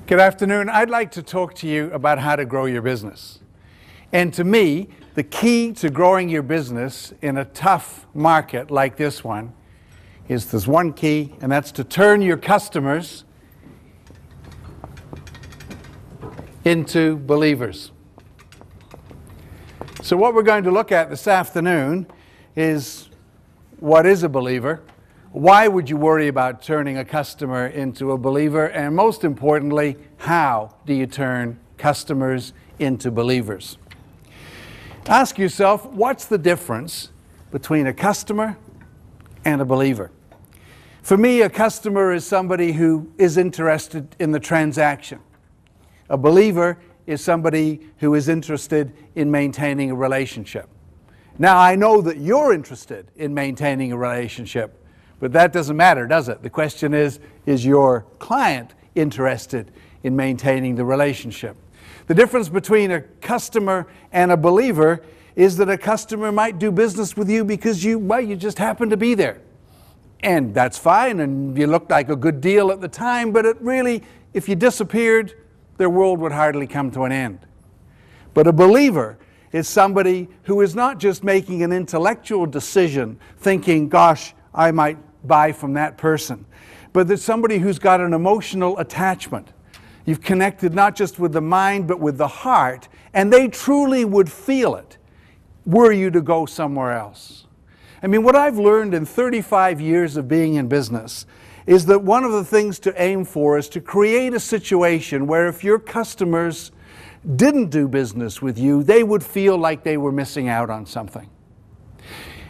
Good afternoon. I'd like to talk to you about how to grow your business. And to me, the key to growing your business in a tough market like this one is there's one key, and that's to turn your customers into believers. So what we're going to look at this afternoon is what is a believer? Why would you worry about turning a customer into a believer? And most importantly, how do you turn customers into believers? Ask yourself, what's the difference between a customer and a believer? For me, a customer is somebody who is interested in the transaction. A believer is somebody who is interested in maintaining a relationship. Now, I know that you're interested in maintaining a relationship, but that doesn't matter, does it? The question is your client interested in maintaining the relationship? The difference between a customer and a believer is that a customer might do business with you because you just happen to be there. And that's fine, and you looked like a good deal at the time, but it really, if you disappeared, their world would hardly come to an end. But a believer is somebody who is not just making an intellectual decision, thinking, gosh, I might buy from that person, but there's somebody who's got an emotional attachment. You've connected not just with the mind, but with the heart, and they truly would feel it were you to go somewhere else. I mean, what I've learned in 35 years of being in business is that one of the things to aim for is to create a situation where if your customers didn't do business with you, they would feel like they were missing out on something.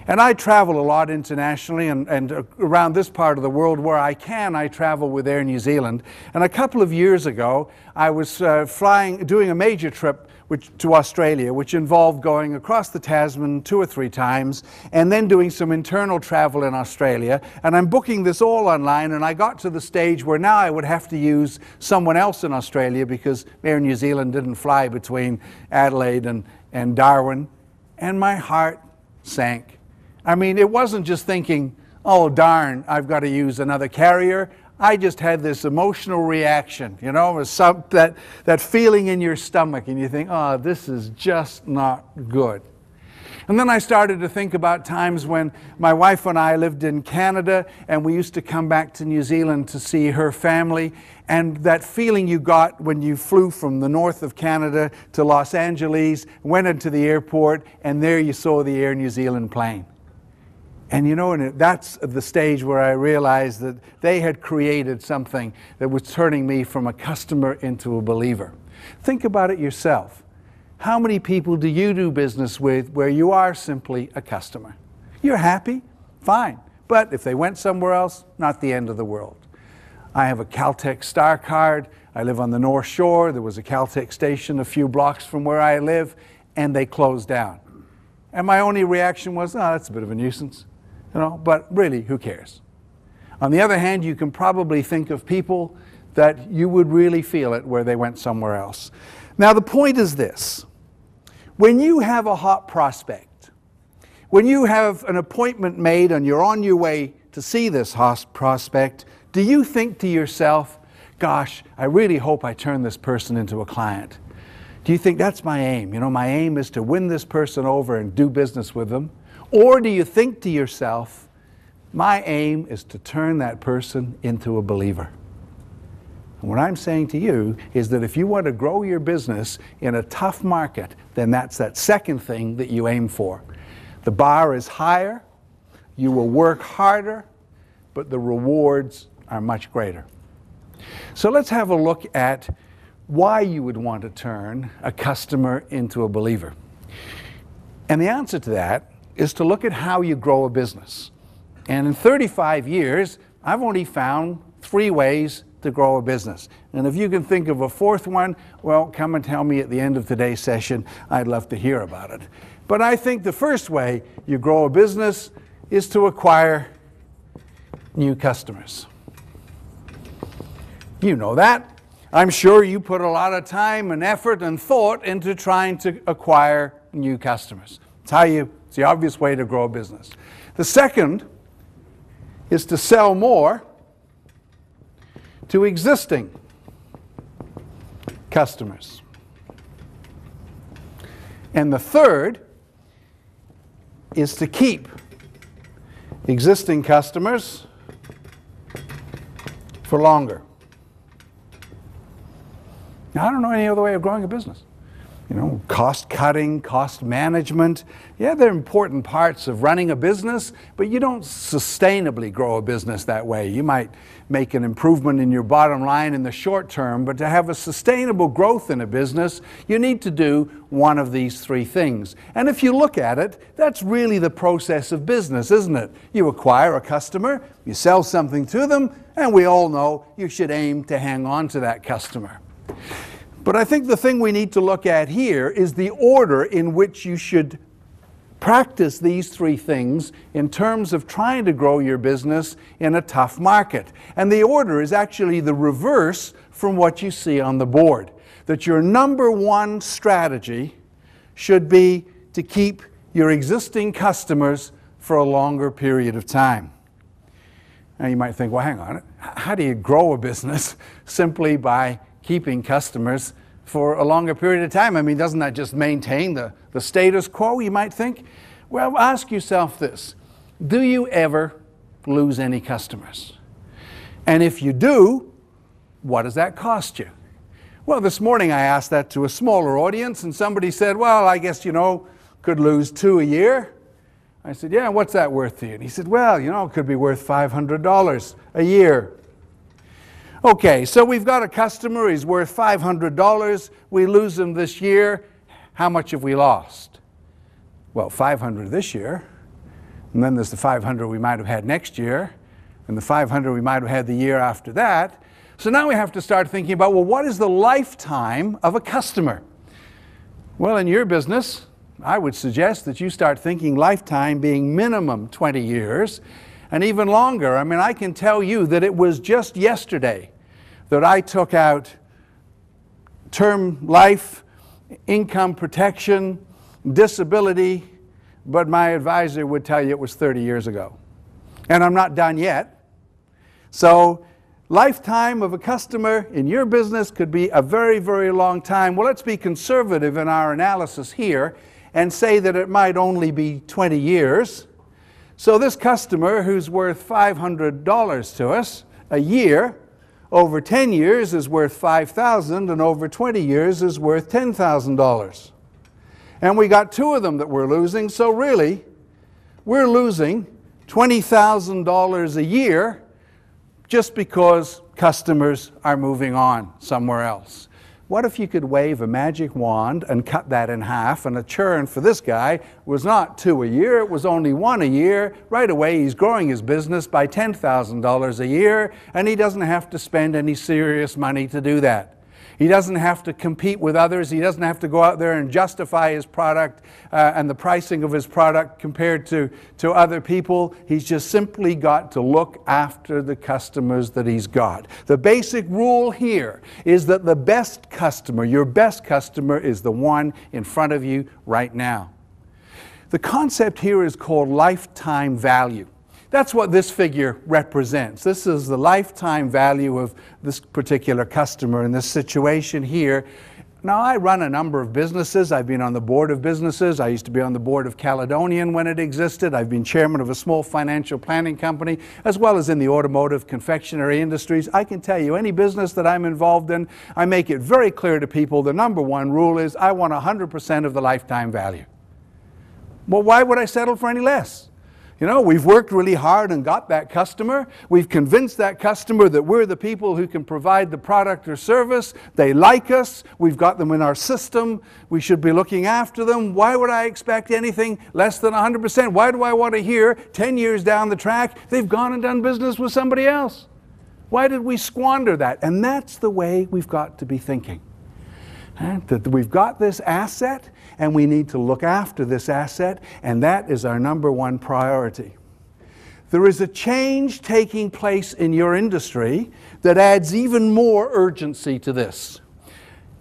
And I travel a lot internationally and around this part of the world where I can, I travel with Air New Zealand. And a couple of years ago, I was doing a major trip to Australia, which involved going across the Tasman 2 or 3 times and then doing some internal travel in Australia. And I'm booking this all online, and I got to the stage where now I would have to use someone else in Australia because Air New Zealand didn't fly between Adelaide and Darwin. And my heart sank. I mean, it wasn't just thinking, oh darn, I've got to use another carrier. I just had this emotional reaction, you know, that feeling in your stomach, and you think, oh, this is just not good. And then I started to think about times when my wife and I lived in Canada, and we used to come back to New Zealand to see her family, and that feeling you got when you flew from the north of Canada to Los Angeles, went into the airport, and there you saw the Air New Zealand plane. And you know, and that's the stage where I realized that they had created something that was turning me from a customer into a believer. Think about it yourself. How many people do you do business with where you are simply a customer? You're happy? Fine. But if they went somewhere else, not the end of the world. I have a Caltex Star card. I live on the North Shore. There was a Caltex station a few blocks from where I live, and they closed down. And my only reaction was, oh, that's a bit of a nuisance. You know, but really, who cares? On the other hand, you can probably think of people that you would really feel it where they went somewhere else. Now, the point is this. When you have a hot prospect, when you have an appointment made and you're on your way to see this hot prospect, do you think to yourself, gosh, I really hope I turn this person into a client? Do you think that's my aim? You know, my aim is to win this person over and do business with them. Or do you think to yourself, my aim is to turn that person into a believer? And what I'm saying to you is that if you want to grow your business in a tough market, then that's that second thing that you aim for. The bar is higher, you will work harder, but the rewards are much greater. So let's have a look at why you would want to turn a customer into a believer. And the answer to that is to look at how you grow a business. And in 35 years, I've only found 3 ways to grow a business. And if you can think of a 4th one, well, come and tell me at the end of today's session. I'd love to hear about it. But I think the first way you grow a business is to acquire new customers. You know that. I'm sure you put a lot of time and effort and thought into trying to acquire new customers. It's the obvious way to grow a business. The second is to sell more to existing customers. And the third is to keep existing customers for longer. Now, I don't know any other way of growing a business. You know, cost cutting, cost management, yeah, they're important parts of running a business, but you don't sustainably grow a business that way. You might make an improvement in your bottom line in the short term, but to have a sustainable growth in a business, you need to do one of these three things. And if you look at it, that's really the process of business, isn't it? You acquire a customer, you sell something to them, and we all know you should aim to hang on to that customer. But I think the thing we need to look at here is the order in which you should practice these three things in terms of trying to grow your business in a tough market. And the order is actually the reverse from what you see on the board. That your number one strategy should be to keep your existing customers for a longer period of time. Now you might think, well, hang on, how do you grow a business simply by keeping customers for a longer period of time? I mean, doesn't that just maintain the status quo, you might think? Well, ask yourself this. Do you ever lose any customers? And if you do, what does that cost you? Well, this morning I asked that to a smaller audience, and somebody said, well, I guess, could lose 2 a year. I said, yeah, what's that worth to you? And he said, well, it could be worth $500 a year. Okay, so we've got a customer, he's worth $500, we lose him this year, how much have we lost? Well, $500 this year, and then there's the $500 we might have had next year, and the $500 we might have had the year after that. So now we have to start thinking about, well, what is the lifetime of a customer? Well, in your business, I would suggest that you start thinking lifetime being minimum 20 years, and even longer. I mean, I can tell you that it was just yesterday that I took out term life, income protection, disability, but my advisor would tell you it was 30 years ago. And I'm not done yet. So lifetime of a customer in your business could be a very, very long time. Well, let's be conservative in our analysis here and say that it might only be 20 years. So this customer who's worth $500 to us a year, over 10 years is worth $5,000, and over 20 years is worth $10,000. And we got 2 of them that we're losing, so really, we're losing $20,000 a year just because customers are moving on somewhere else. What if you could wave a magic wand and cut that in half, and a churn for this guy was not 2 a year, it was only 1 a year. Right away he's growing his business by $10,000 a year, and he doesn't have to spend any serious money to do that. He doesn't have to compete with others. He doesn't have to go out there and justify his product and the pricing of his product compared to other people. He's just simply got to look after the customers that he's got. The basic rule here is that the best customer, your best customer, is the one in front of you right now. The concept here is called lifetime value. That's what this figure represents. This is the lifetime value of this particular customer in this situation here. Now, I run a number of businesses. I've been on the board of businesses. I used to be on the board of Caledonian when it existed. I've been chairman of a small financial planning company, as well as in the automotive confectionery industries. I can tell you, any business that I'm involved in, I make it very clear to people the number one rule is I want 100% of the lifetime value. Well, why would I settle for any less? We've worked really hard and got that customer. We've convinced that customer that we're the people who can provide the product or service. They like us. We've got them in our system. We should be looking after them. Why would I expect anything less than 100%? Why do I want to hear 10 years down the track, they've gone and done business with somebody else? Why did we squander that? And that's the way we've got to be thinking. That we've got this asset, and we need to look after this asset, and that is our number one priority. There is a change taking place in your industry that adds even more urgency to this.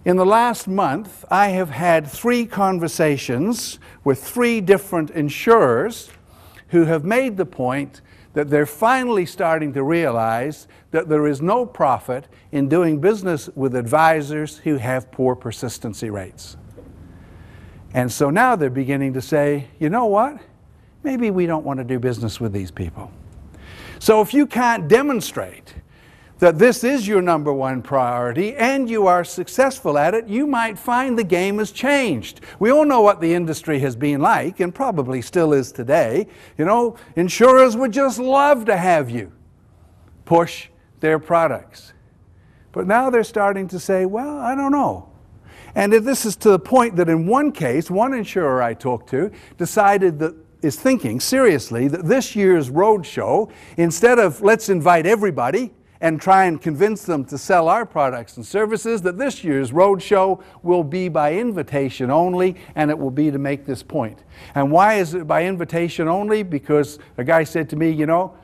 In the last month, I have had 3 conversations with 3 different insurers who have made the point that they're finally starting to realize that there is no profit in doing business with advisors who have poor persistency rates. And so now they're beginning to say, you know what? Maybe we don't want to do business with these people. So if you can't demonstrate that this is your number one priority and you are successful at it, you might find the game has changed. We all know what the industry has been like, and probably still is today. You know, insurers would just love to have you push their products. But now they're starting to say, well, I don't know. And this is to the point that in one case, one insurer I talked to decided that is thinking seriously that this year's roadshow, instead of let's invite everybody and try and convince them to sell our products and services, that this year's roadshow will be by invitation only, and it will be to make this point. And why is it by invitation only? Because a guy said to me, you know,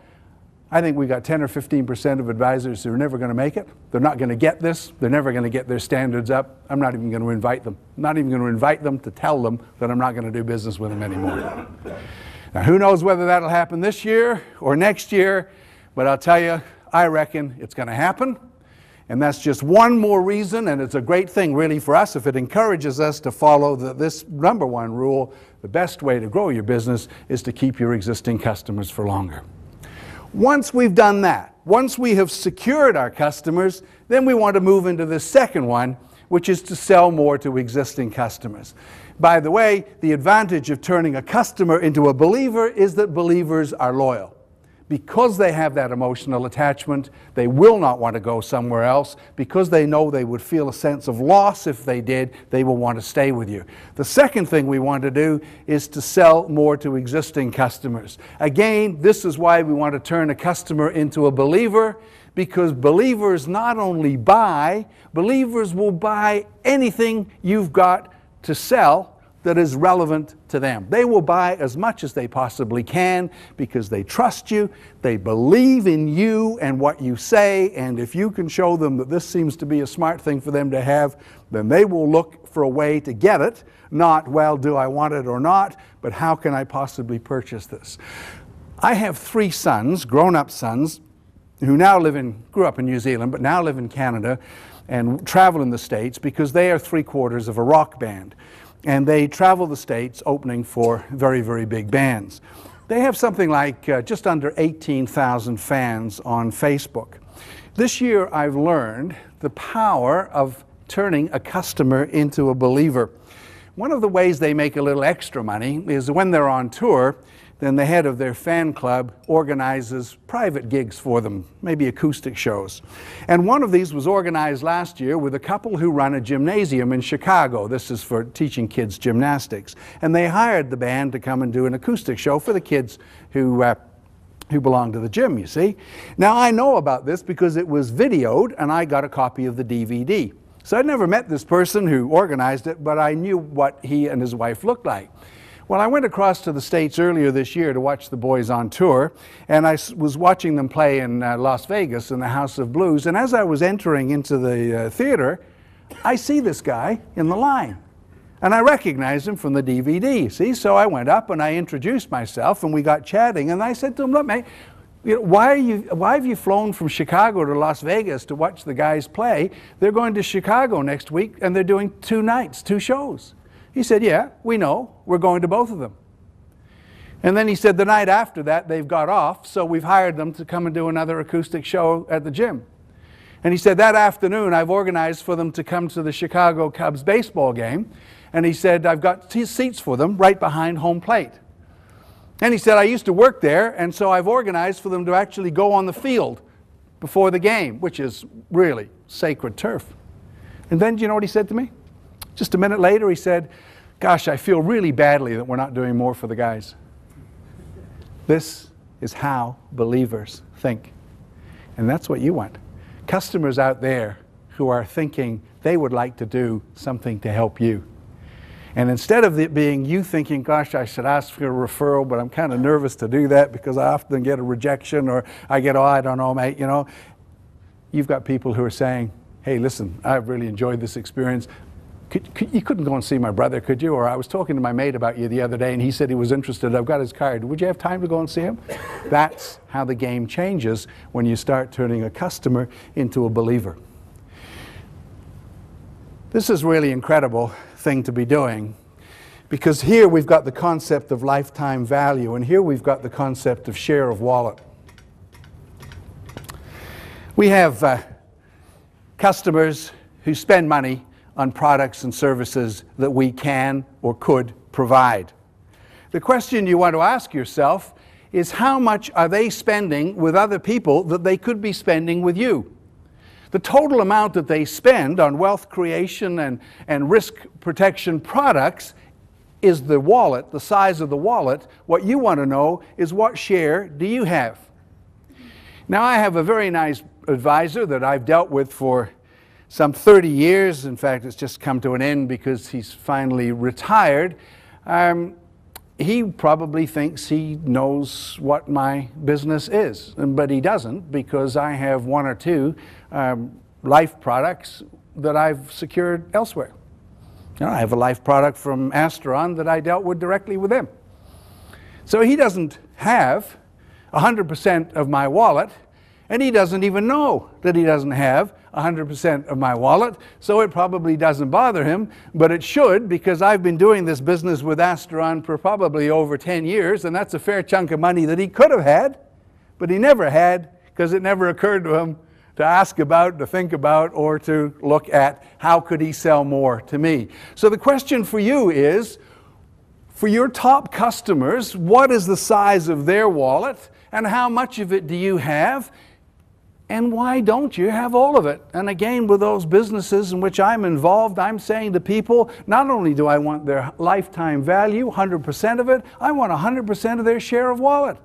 I think we got 10 or 15% of advisors who are never going to make it. They're not going to get this. They're never going to get their standards up. I'm not even going to invite them. I'm not even going to invite them to tell them that I'm not going to do business with them anymore. Now, who knows whether that'll happen this year or next year, but I'll tell you, I reckon it's going to happen. And that's just one more reason, and it's a great thing really for us if it encourages us to follow this number one rule. The best way to grow your business is to keep your existing customers for longer. Once we've done that, once we have secured our customers, then we want to move into the second one, which is to sell more to existing customers. By the way, the advantage of turning a customer into a believer is that believers are loyal. Because they have that emotional attachment, they will not want to go somewhere else. Because they know they would feel a sense of loss if they did, they will want to stay with you. The second thing we want to do is to sell more to existing customers. Again, this is why we want to turn a customer into a believer, because believers not only buy, believers will buy anything you've got to sell that is relevant to them. They will buy as much as they possibly can because they trust you, they believe in you and what you say, and if you can show them that this seems to be a smart thing for them to have, then they will look for a way to get it. Not, well, do I want it or not, but how can I possibly purchase this? I have 3 sons, grown-up sons, who now grew up in New Zealand, but now live in Canada and travel in the States because they are 3/4 of a rock band. And they travel the States opening for very, very big bands. They have something like just under 18,000 fans on Facebook. This year I've learned the power of turning a customer into a believer. One of the ways they make a little extra money is when they're on tour, then the head of their fan club organizes private gigs for them, maybe acoustic shows. And one of these was organized last year with a couple who run a gymnasium in Chicago. This is for teaching kids gymnastics. And they hired the band to come and do an acoustic show for the kids who belong to the gym, you see. Now I know about this because it was videoed and I got a copy of the DVD. So I'd never met this person who organized it, but I knew what he and his wife looked like. Well, I went across to the States earlier this year to watch the boys on tour, and I was watching them play in Las Vegas in the House of Blues, and as I was entering into the theater, I see this guy in the line, and I recognized him from the DVD, see? So I went up and I introduced myself, and we got chatting, and I said to him, look, mate, you know, why have you flown from Chicago to Las Vegas to watch the guys play? They're going to Chicago next week, and they're doing 2 nights, 2 shows. He said, yeah, we know. We're going to both of them. And then he said the night after that, they've got off, so we've hired them to come and do another acoustic show at the gym. And he said that afternoon, I've organized for them to come to the Chicago Cubs baseball game. And he said, I've got seats for them right behind home plate. And he said, I used to work there, and so I've organized for them to actually go on the field before the game, which is really sacred turf. And then do you know what he said to me? Just a minute later, he said, gosh, I feel really badly that we're not doing more for the guys. This is how believers think. And that's what you want. Customers out there who are thinking they would like to do something to help you. And instead of it being you thinking, gosh, I should ask for a referral, but I'm kind of nervous to do that because I often get a rejection or I get, oh, I don't know, mate, you know. You've got people who are saying, hey, listen, I've really enjoyed this experience. You couldn't go and see my brother, could you? Or I was talking to my mate about you the other day, and he said he was interested. I've got his card. Would you have time to go and see him? That's how the game changes when you start turning a customer into a believer. This is really incredible thing to be doing, because here we've got the concept of lifetime value, and here we've got the concept of share of wallet. We have customers who spend money on products and services that we can or could provide. The question you want to ask yourself is, how much are they spending with other people that they could be spending with you? The total amount that they spend on wealth creation and risk protection products is the wallet, the size of the wallet. What you want to know is, what share do you have? Now, I have a very nice advisor that I've dealt with for some 30 years. In fact, it's just come to an end because he's finally retired. He probably thinks he knows what my business is, but he doesn't, because I have one or two life products that I've secured elsewhere. You know, I have a life product from Asteron that I dealt with directly with them. So he doesn't have 100% of my wallet, and he doesn't even know that he doesn't have 100% of my wallet, so it probably doesn't bother him, but it should, because I've been doing this business with Asteron for probably over 10 years, and that's a fair chunk of money that he could have had, but he never had, because it never occurred to him to ask about, to think about, or to look at how could he sell more to me. So the question for you is, for your top customers, what is the size of their wallet, and how much of it do you have? And why don't you have all of it? And again, with those businesses in which I'm involved, I'm saying to people, not only do I want their lifetime value, 100% of it, I want 100% of their share of wallet.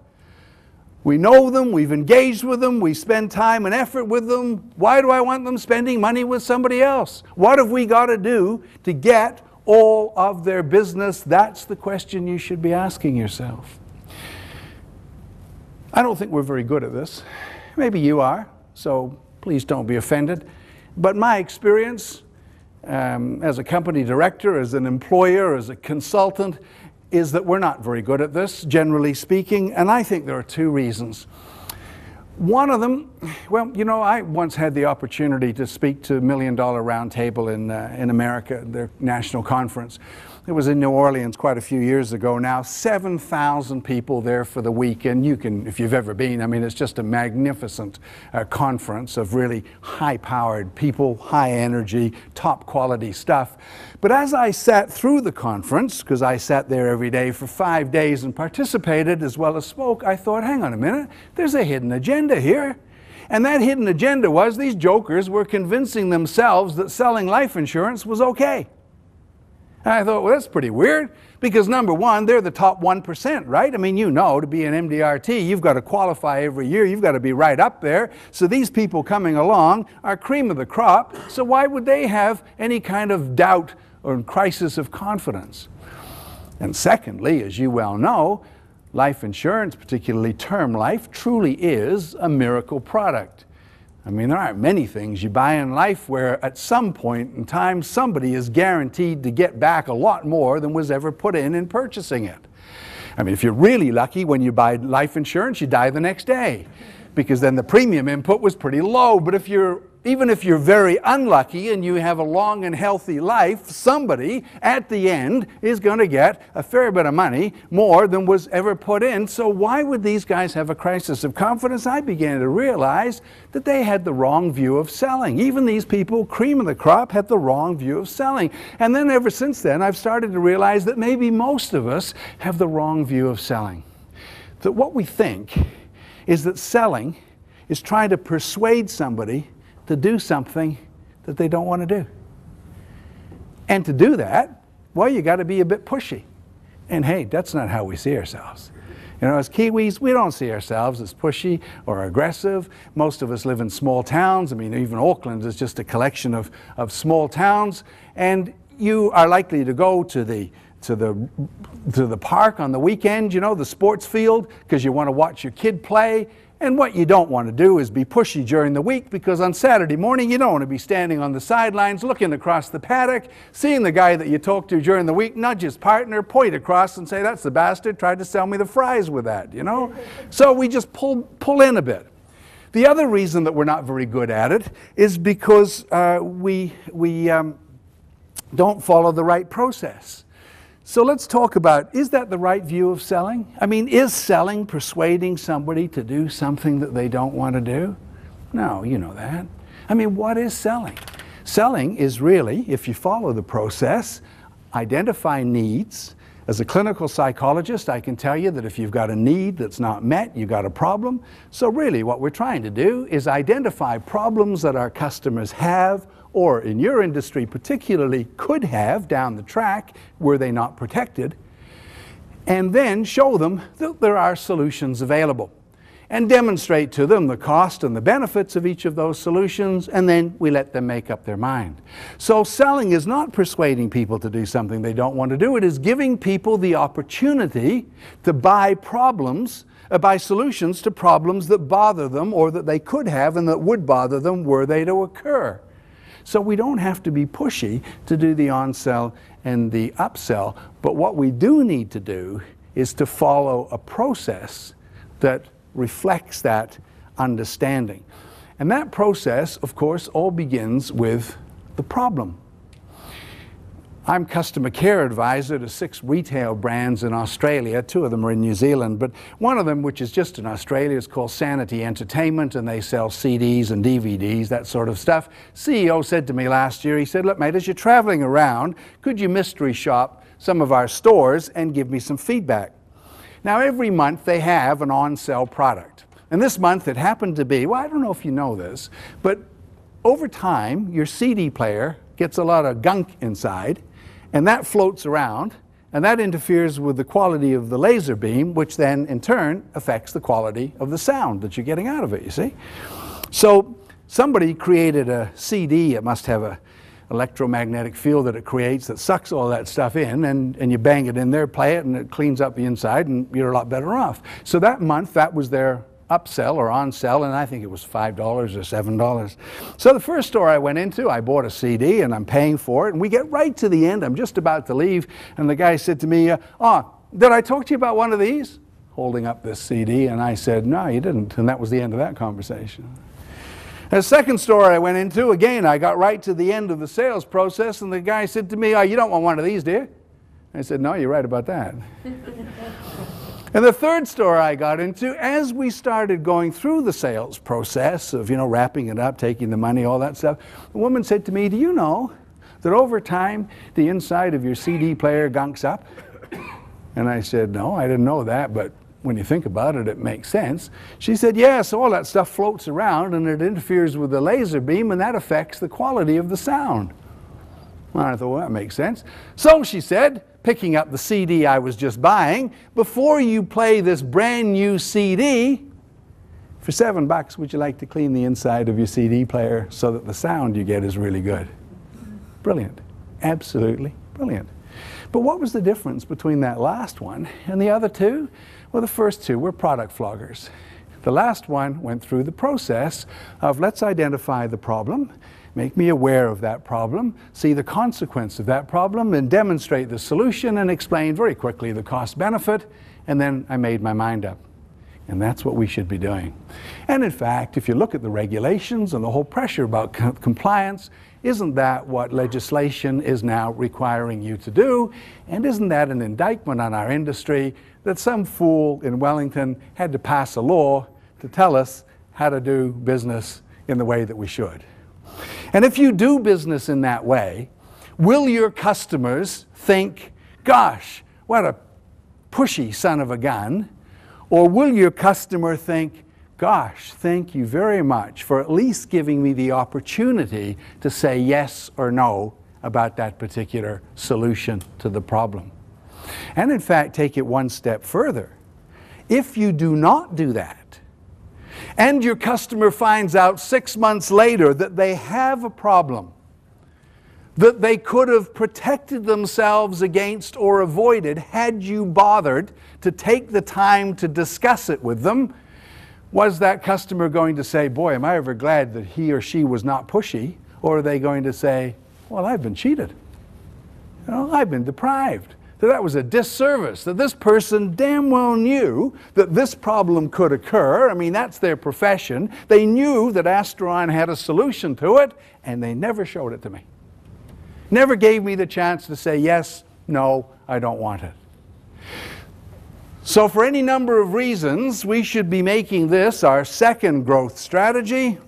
We know them, we've engaged with them, we spend time and effort with them. Why do I want them spending money with somebody else? What have we got to do to get all of their business? That's the question you should be asking yourself. I don't think we're very good at this. Maybe you are, so please don't be offended. But my experience as a company director, as an employer, as a consultant, is that we're not very good at this, generally speaking, and I think there are two reasons. One of them, well, you know, I once had the opportunity to speak to $1 Million Roundtable in America, their national conference. It was in New Orleans quite a few years ago now. 7,000 people there for the week, and you can, if you've ever been, I mean, it's just a magnificent conference of really high-powered people, high energy, top quality stuff. But as I sat through the conference, because I sat there every day for 5 days and participated as well as spoke, I thought, hang on a minute, there's a hidden agenda here. And that hidden agenda was these jokers were convincing themselves that selling life insurance was okay. And I thought, well, that's pretty weird, because number one, they're the top 1%, right? I mean, you know, to be an MDRT, you've got to qualify every year. You've got to be right up there. So these people coming along are cream of the crop. So why would they have any kind of doubt or crisis of confidence? And secondly, as you well know, life insurance, particularly term life, truly is a miracle product. I mean, there aren't many things you buy in life where at some point in time somebody is guaranteed to get back a lot more than was ever put in purchasing it. I mean, if you're really lucky, when you buy life insurance, you die the next day, because then the premium input was pretty low. But even if you're very unlucky and you have a long and healthy life, somebody at the end is going to get a fair bit of money, more than was ever put in. So why would these guys have a crisis of confidence? I began to realize that they had the wrong view of selling. Even these people, cream of the crop, had the wrong view of selling. And then ever since then, I've started to realize that maybe most of us have the wrong view of selling. That what we think is that selling is trying to persuade somebody to do something that they don't want to do. And to do that, well, you got to be a bit pushy. And hey, that's not how we see ourselves. You know, as Kiwis, we don't see ourselves as pushy or aggressive. Most of us live in small towns. I mean, even Auckland is just a collection of small towns. And you are likely to go to the park on the weekend, you know, the sports field, because you want to watch your kid play. And what you don't want to do is be pushy during the week, because on Saturday morning you don't want to be standing on the sidelines looking across the paddock, seeing the guy that you talked to during the week nudge his partner, point across and say, "That's the bastard, tried to sell me the fries with that," you know? So we just pull in a bit. The other reason that we're not very good at it is because we don't follow the right process. So let's talk about, is that the right view of selling? I mean, is selling persuading somebody to do something that they don't want to do? No, you know that. I mean, what is selling? Selling is really, if you follow the process, identify needs. As a clinical psychologist, I can tell you that if you've got a need that's not met, you've got a problem. So really what we're trying to do is identify problems that our customers have, or in your industry particularly could have down the track were they not protected, and then show them that there are solutions available and demonstrate to them the cost and the benefits of each of those solutions, and then we let them make up their mind. So selling is not persuading people to do something they don't want to do. It is giving people the opportunity to buy solutions to problems that bother them, or that they could have and that would bother them were they to occur. So we don't have to be pushy to do the on-sell and the upsell, but what we do need to do is to follow a process that reflects that understanding. And that process, of course, all begins with the problem. I'm customer care advisor to 6 retail brands in Australia. 2 of them are in New Zealand, but one of them, which is just in Australia, is called Sanity Entertainment, and they sell CDs and DVDs, that sort of stuff. CEO said to me last year, he said, "Look, mate, as you're traveling around, could you mystery shop some of our stores and give me some feedback?" Now, every month they have an on-sale product. And this month it happened to be, well, I don't know if you know this, but over time, your CD player gets a lot of gunk inside, and that floats around, and that interferes with the quality of the laser beam, which then in turn affects the quality of the sound that you're getting out of it, you see. So somebody created a CD. It must have a electromagnetic field that it creates that sucks all that stuff in, and you bang it in there, play it, and it cleans up the inside, and you're a lot better off. So that month, that was their upsell or on sell, and I think it was $5 or $7. So the first store I went into, I bought a CD and I'm paying for it, and we get right to the end. I'm just about to leave, and the guy said to me, "Did I talk to you about one of these?" Holding up this CD, and I said, "No, you didn't," and that was the end of that conversation. The second store I went into, again, I got right to the end of the sales process, and the guy said to me, "You don't want one of these, do you?" I said, "No, you're right about that." And the third store I got into, as we started going through the sales process of, wrapping it up, taking the money, all that stuff, the woman said to me, "Do you know that over time the inside of your CD player gunks up?" And I said, "No, I didn't know that, but when you think about it, it makes sense." She said, "Yes, all that stuff floats around and it interferes with the laser beam, and that affects the quality of the sound." Well, I thought, well, that makes sense. So she said, picking up the CD I was just buying, "Before you play this brand new CD, for $7, would you like to clean the inside of your CD player so that the sound you get is really good?" Brilliant. Absolutely brilliant. But what was the difference between that last one and the other two? Well, the first two were product floggers. The last one went through the process of, let's identify the problem, make me aware of that problem, see the consequence of that problem, and demonstrate the solution and explain very quickly the cost benefit, and then I made my mind up. And that's what we should be doing. And in fact, if you look at the regulations and the whole pressure about compliance, isn't that what legislation is now requiring you to do? And isn't that an indictment on our industry that some fool in Wellington had to pass a law to tell us how to do business in the way that we should? And if you do business in that way, will your customers think, "Gosh, what a pushy son of a gun"? Or will your customer think, "Gosh, thank you very much for at least giving me the opportunity to say yes or no about that particular solution to the problem"? And in fact, take it one step further. If you do not do that, and your customer finds out 6 months later that they have a problem that they could have protected themselves against or avoided had you bothered to take the time to discuss it with them, Was that customer going to say, boy, am I ever glad that he or she was not pushy? Or are they going to say, well, I've been cheated. You know, I've been deprived. That was a disservice, that this person damn well knew that this problem could occur. I mean, that's their profession. They knew that Astron had a solution to it, and they never showed it to me. Never gave me the chance to say, yes, no, I don't want it. So for any number of reasons, we should be making this our second growth strategy.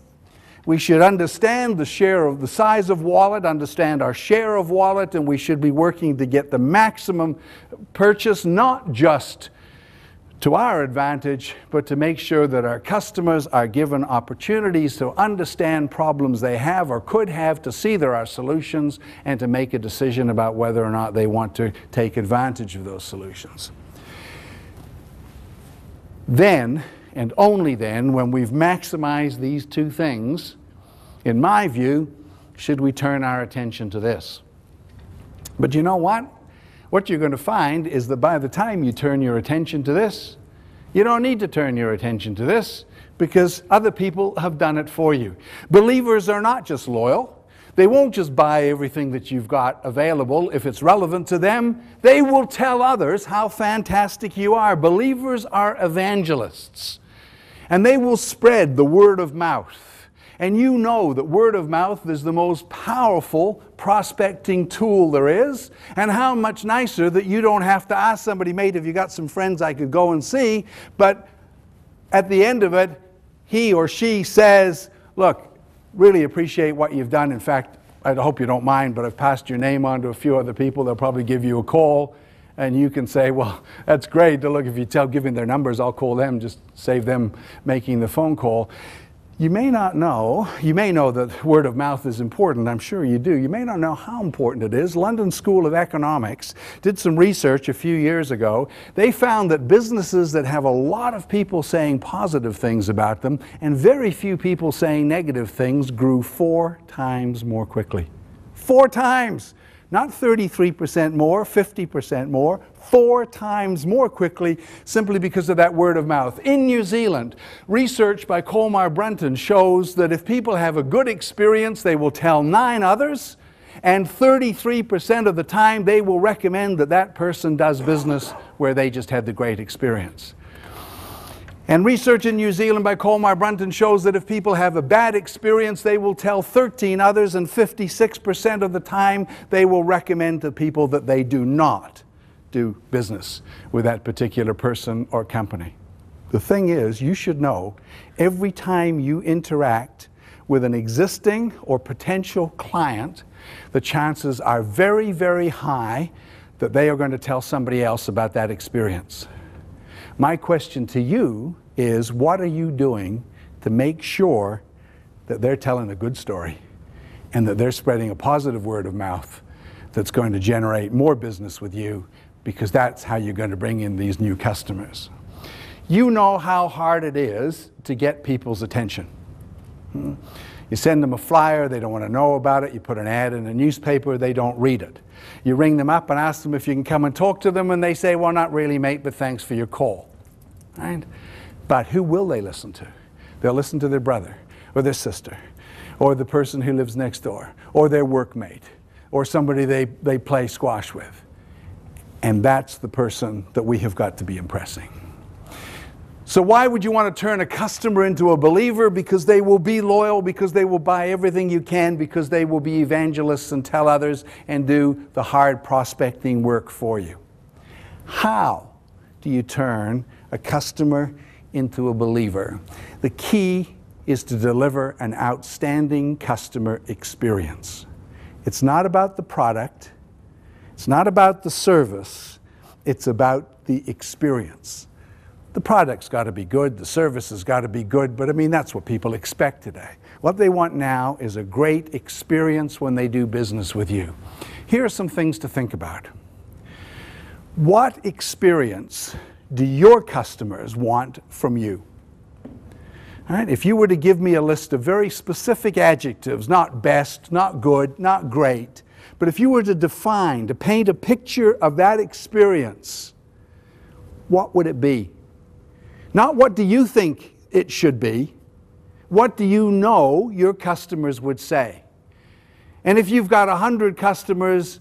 We should understand the size of wallet, understand our share of wallet, and we should be working to get the maximum purchase, not just to our advantage, but to make sure that our customers are given opportunities to understand problems they have or could have, to see there are solutions, and to make a decision about whether or not they want to take advantage of those solutions. Then, and only then, when we've maximized these two things, in my view, should we turn our attention to this. But you know what? What you're going to find is that by the time you turn your attention to this, you don't need to turn your attention to this, because other people have done it for you. Believers are not just loyal. They won't just buy everything that you've got available if it's relevant to them. They will tell others how fantastic you are. Believers are evangelists, and they will spread the word of mouth. And you know that word of mouth is the most powerful prospecting tool there is, and how much nicer that you don't have to ask somebody, mate, have you got some friends I could go and see? But at the end of it, he or she says, look, really appreciate what you've done. In fact, I hope you don't mind, but I've passed your name on to a few other people. They'll probably give you a call, and you can say, well, that's great. Look, if you give me their numbers, I'll call them, just save them making the phone call. You may not know, you may know that word of mouth is important. I'm sure you do. You may not know how important it is. London School of Economics did some research a few years ago. They found that businesses that have a lot of people saying positive things about them and very few people saying negative things grew 4 times more quickly. 4 times! Not 33% more, 50% more, 4 times more quickly, simply because of that word of mouth. In New Zealand, research by Colmar Brunton shows that if people have a good experience, they will tell 9 others, and 33% of the time they will recommend that that person does business where they just had the great experience. And research in New Zealand by Colmar Brunton shows that if people have a bad experience, they will tell 13 others, and 56% of the time they will recommend to people that they do not do business with that particular person or company. The thing is, you should know, every time you interact with an existing or potential client, the chances are very, very high that they are going to tell somebody else about that experience. My question to you is, what are you doing to make sure that they're telling a good story and that they're spreading a positive word of mouth that's going to generate more business with you, because that's how you're going to bring in these new customers. You know how hard it is to get people's attention. You send them a flyer, they don't want to know about it. You put an ad in a newspaper, they don't read it. You ring them up and ask them if you can come and talk to them, and they say, well, not really, mate, but thanks for your call. Right? But who will they listen to? They'll listen to their brother or their sister or the person who lives next door or their workmate or somebody they play squash with. And that's the person that we have got to be impressing. So why would you want to turn a customer into a believer? Because they will be loyal, because they will buy everything you can, because they will be evangelists and tell others and do the hard prospecting work for you. How do you turn a customer into a believer? The key is to deliver an outstanding customer experience. It's not about the product. It's not about the service. It's about the experience. The product's got to be good, the service has got to be good, but I mean, that's what people expect today. What they want now is a great experience when they do business with you. Here are some things to think about. What experience do your customers want from you? All right? If you were to give me a list of very specific adjectives, not best, not good, not great, but if you were to define, to paint a picture of that experience, what would it be? Not what do you think it should be? What do you know your customers would say? And if you've got 100 customers,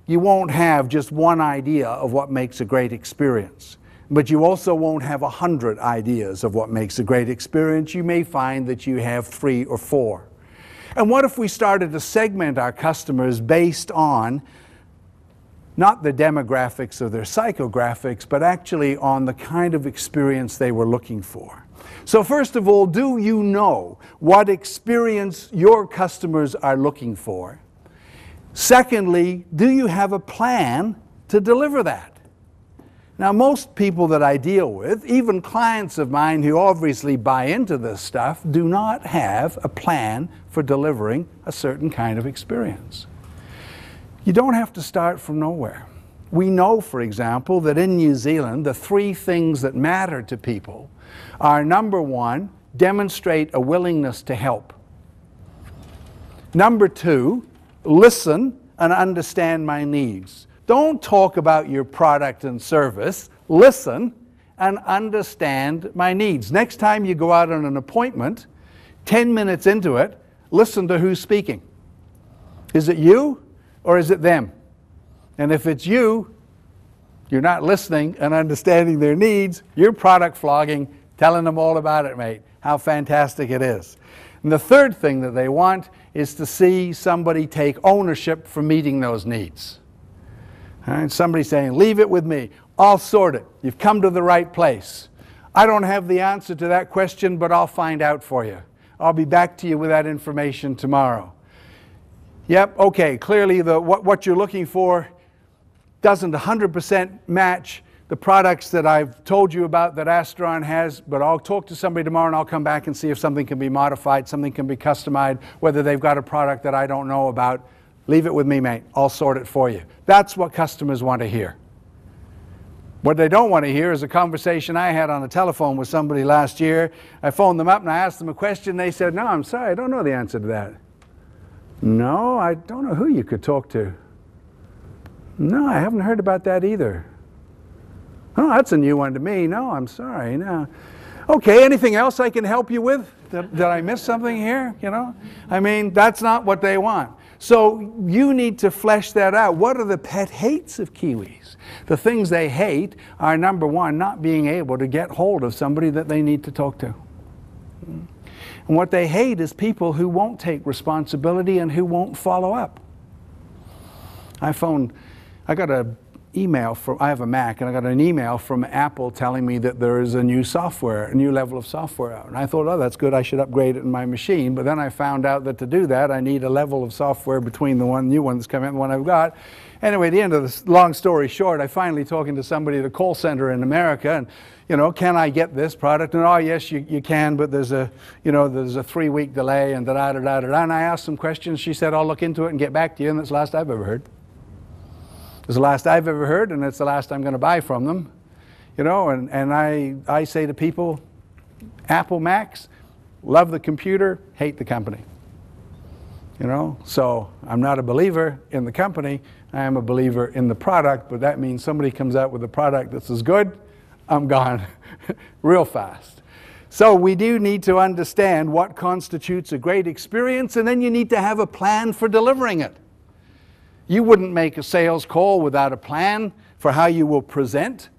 you won't have just one idea of what makes a great experience. But you also won't have 100 ideas of what makes a great experience. You may find that you have 3 or 4. And what if we started to segment our customers based on not the demographics or their psychographics, but actually on the kind of experience they were looking for? So first of all, do you know what experience your customers are looking for? Secondly, do you have a plan to deliver that? Now, most people that I deal with, even clients of mine who obviously buy into this stuff, do not have a plan for delivering a certain kind of experience. You don't have to start from nowhere. We know, for example, that in New Zealand, the 3 things that matter to people are, number 1, demonstrate a willingness to help. Number 2, listen and understand my needs. Don't talk about your product and service. Listen and understand my needs. Next time you go out on an appointment, 10 minutes into it, listen to who's speaking. Is it you or is it them? And if it's you, you're not listening and understanding their needs, you're product flogging, telling them all about it, mate, how fantastic it is. And the third thing that they want is to see somebody take ownership for meeting those needs. All right? Somebody saying, leave it with me, I'll sort it. You've come to the right place. I don't have the answer to that question, but I'll find out for you. I'll be back to you with that information tomorrow. Yep, okay, clearly what you're looking for doesn't 100% match the products that I've told you about that Astron has, but I'll talk to somebody tomorrow and I'll come back and see if something can be modified, something can be customized, whether they've got a product that I don't know about. Leave it with me, mate. I'll sort it for you. That's what customers want to hear. What they don't want to hear is a conversation I had on the telephone with somebody last year. I phoned them up and I asked them a question. They said, no, I'm sorry, I don't know the answer to that. No, I don't know who you could talk to. No, I haven't heard about that either. Oh, that's a new one to me. No, I'm sorry. No. Okay, anything else I can help you with? Did I miss something here? You know? I mean, that's not what they want. So you need to flesh that out. What are the pet hates of Kiwis? The things they hate are, number 1, not being able to get hold of somebody that they need to talk to. And what they hate is people who won't take responsibility and who won't follow up. I got an email from, I have a Mac, and I got an email from Apple telling me that there is a new level of software out. And I thought, oh, that's good, I should upgrade it in my machine. But then I found out that to do that, I need a level of software between the new one that's coming out and the one I've got. Anyway, at the end of this long story short, I finally talking to somebody at a call center in America, and, you know, can I get this product? And, oh, yes, you can, but there's a 3-week delay, and da-da-da-da-da. And I asked some questions. She said, I'll look into it and get back to you, and that's the last I've ever heard. It's the last I've ever heard, and it's the last I'm going to buy from them. You know, and I say to people, Apple Macs, love the computer, hate the company. You know, so I'm not a believer in the company, I am a believer in the product, but that means somebody comes out with a product that's as good, I'm gone real fast. So we do need to understand what constitutes a great experience, and then you need to have a plan for delivering it. You wouldn't make a sales call without a plan for how you will present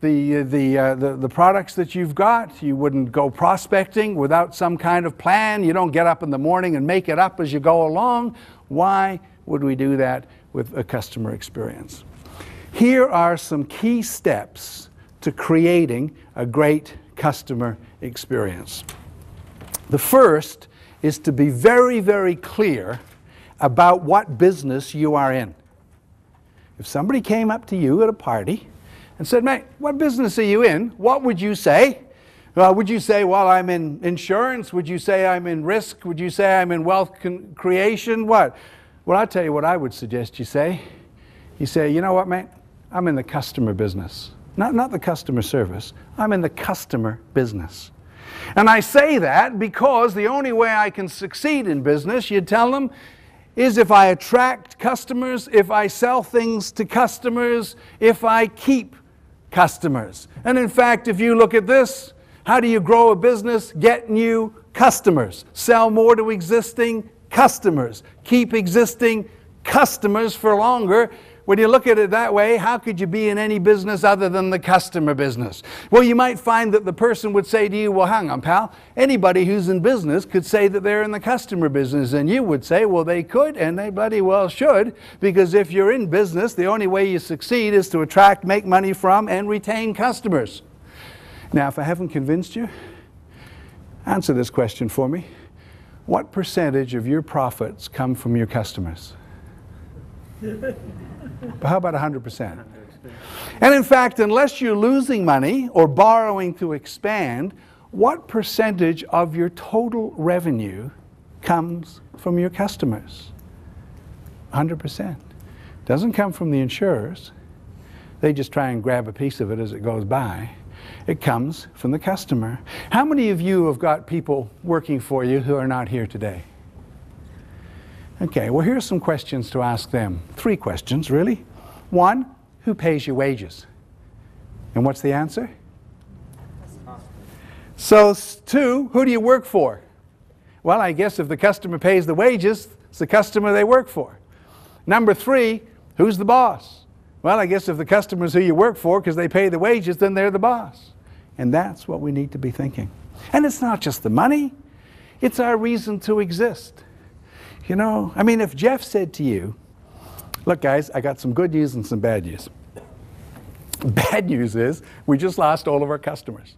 the products that you've got. You wouldn't go prospecting without some kind of plan. You don't get up in the morning and make it up as you go along. Why would we do that with a customer experience? Here are some key steps to creating a great customer experience. The first is to be very, very clear about what business you are in. If somebody came up to you at a party and said, mate, what business are you in? What would you say? Would you say, well, I'm in insurance? Would you say I'm in risk? Would you say I'm in wealth creation? What? Well, I'll tell you what I would suggest you say. You say, you know what, mate? I'm in the customer business. Not the customer service. I'm in the customer business. And I say that because the only way I can succeed in business, you tell them, is if I attract customers, if I sell things to customers, if I keep customers. And in fact, if you look at this, How do you grow a business? Get new customers. Sell more to existing customers. Keep existing customers for longer. When you look at it that way, how could you be in any business other than the customer business? Well, you might find that the person would say to you, well, hang on, pal. Anybody who's in business could say that they're in the customer business. And you would say, well, they could, and they bloody well should, because if you're in business, the only way you succeed is to attract, make money from, and retain customers. Now, if I haven't convinced you, answer this question for me. What percentage of your profits come from your customers? But how about 100%? And in fact, unless you're losing money or borrowing to expand, what percentage of your total revenue comes from your customers? 100%. Doesn't come from the insurers. They just try and grab a piece of it as it goes by. It comes from the customer. How many of you have got people working for you who are not here today? Okay, well, here's some questions to ask them. 3 questions, really. 1, who pays your wages? And what's the answer? So 2, who do you work for? Well, I guess if the customer pays the wages, it's the customer they work for. Number 3, who's the boss? Well, I guess if the customer's who you work for because they pay the wages, then they're the boss. And that's what we need to be thinking. And it's not just the money, it's our reason to exist. You know, I mean, if Jeff said to you, look guys, I got some good news and some bad news. Bad news is we just lost all of our customers.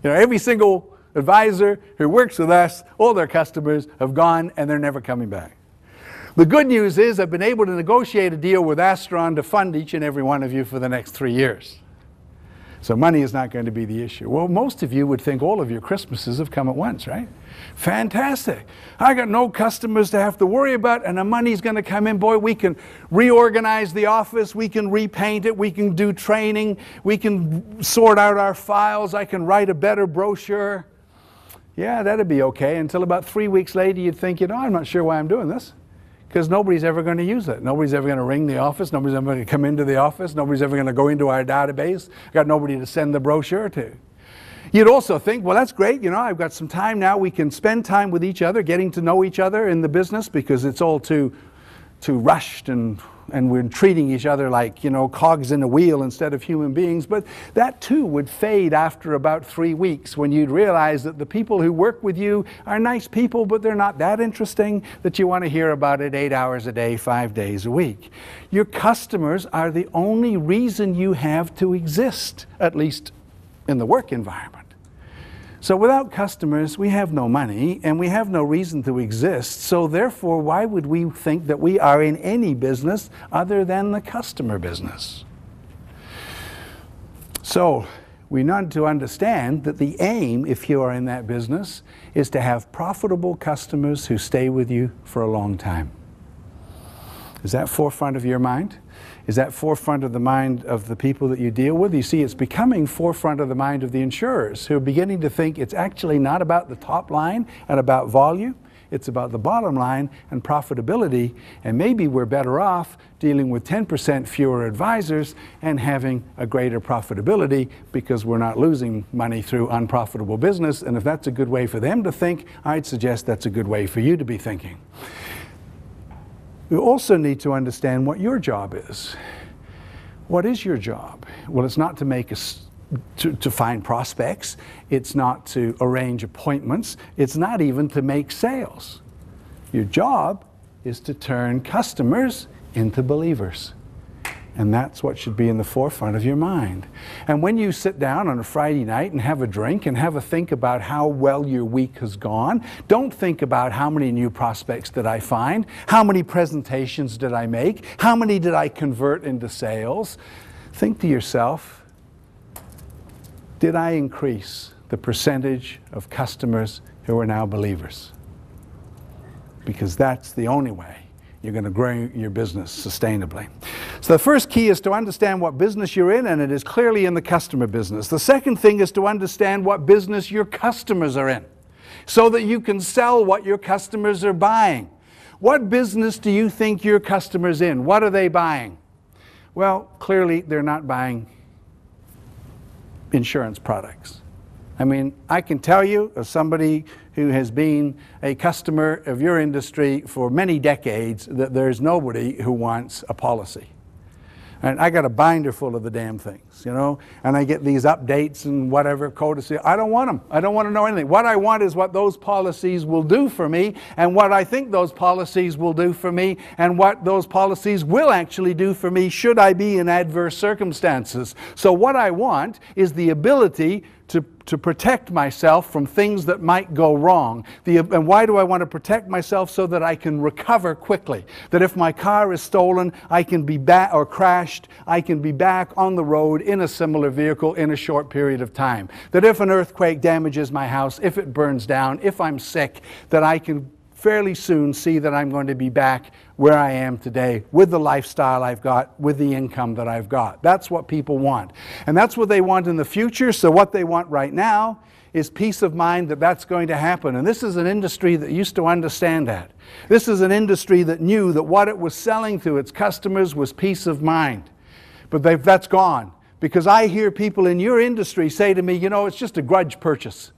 You know, every single advisor who works with us, all their customers have gone and they're never coming back. The good news is I've been able to negotiate a deal with Astron to fund each and every one of you for the next 3 years. So money is not going to be the issue. Well, most of you would think all of your Christmases have come at once, right? Fantastic. I got no customers to have to worry about, and the money's going to come in. Boy, we can reorganize the office, we can repaint it, we can do training, we can sort out our files, I can write a better brochure. Yeah, that'd be okay. Until about 3 weeks later, you'd think, you know, I'm not sure why I'm doing this. Because nobody's ever going to use it. Nobody's ever going to ring the office. Nobody's ever going to come into the office. Nobody's ever going to go into our database. Got nobody to send the brochure to. You'd also think, well, that's great. You know, I've got some time now. We can spend time with each other, getting to know each other in the business because it's all too rushed and we're treating each other like, you know, cogs in a wheel instead of human beings. But that too would fade after about 3 weeks when you'd realize that the people who work with you are nice people, but they're not that interesting that you want to hear about it 8 hours a day, 5 days a week. Your customers are the only reason you have to exist, at least in the work environment. So without customers, we have no money and we have no reason to exist. So therefore, why would we think that we are in any business other than the customer business? So we need to understand that the aim, if you are in that business, is to have profitable customers who stay with you for a long time. Is that forefront of your mind? Is that forefront of the mind of the people that you deal with? You see, it's becoming forefront of the mind of the insurers who are beginning to think it's actually not about the top line and about volume. It's about the bottom line and profitability. And maybe we're better off dealing with 10% fewer advisors and having a greater profitability because we're not losing money through unprofitable business. And if that's a good way for them to think, I'd suggest that's a good way for you to be thinking. We also need to understand what your job is. What is your job? Well, it's not to make to find prospects. It's not to arrange appointments. It's not even to make sales. Your job is to turn customers into believers. And that's what should be in the forefront of your mind. And when you sit down on a Friday night and have a drink and have a think about how well your week has gone, don't think about how many new prospects did I find, how many presentations did I make, how many did I convert into sales. Think to yourself, did I increase the percentage of customers who are now believers? Because that's the only way you're going to grow your business sustainably. So the first key is to understand what business you're in, and it is clearly in the customer business. The second thing is to understand what business your customers are in, so that you can sell what your customers are buying. What business do you think your customers in? What are they buying? Well, clearly they're not buying insurance products. I mean, I can tell you, as somebody who has been a customer of your industry for many decades, that there's nobody who wants a policy. And I got a binder full of the damn things, you know, and I get these updates and whatever, codices. I don't want them. I don't want to know anything. What I want is what those policies will do for me, and what I think those policies will do for me, and what those policies will actually do for me should I be in adverse circumstances. So what I want is the ability to protect myself from things that might go wrong. And why do I want to protect myself? So that I can recover quickly. That if my car is stolen, I can be back, or crashed, I can be back on the road in a similar vehicle in a short period of time. That if an earthquake damages my house, if it burns down, if I'm sick, that I can fairly soon see that I'm going to be back where I am today with the lifestyle I've got, with the income that I've got. That's what people want. And that's what they want in the future. So what they want right now is peace of mind that that's going to happen. And this is an industry that used to understand that. This is an industry that knew that what it was selling to its customers was peace of mind. But that's gone. Because I hear people in your industry say to me, you know, it's just a grudge purchase.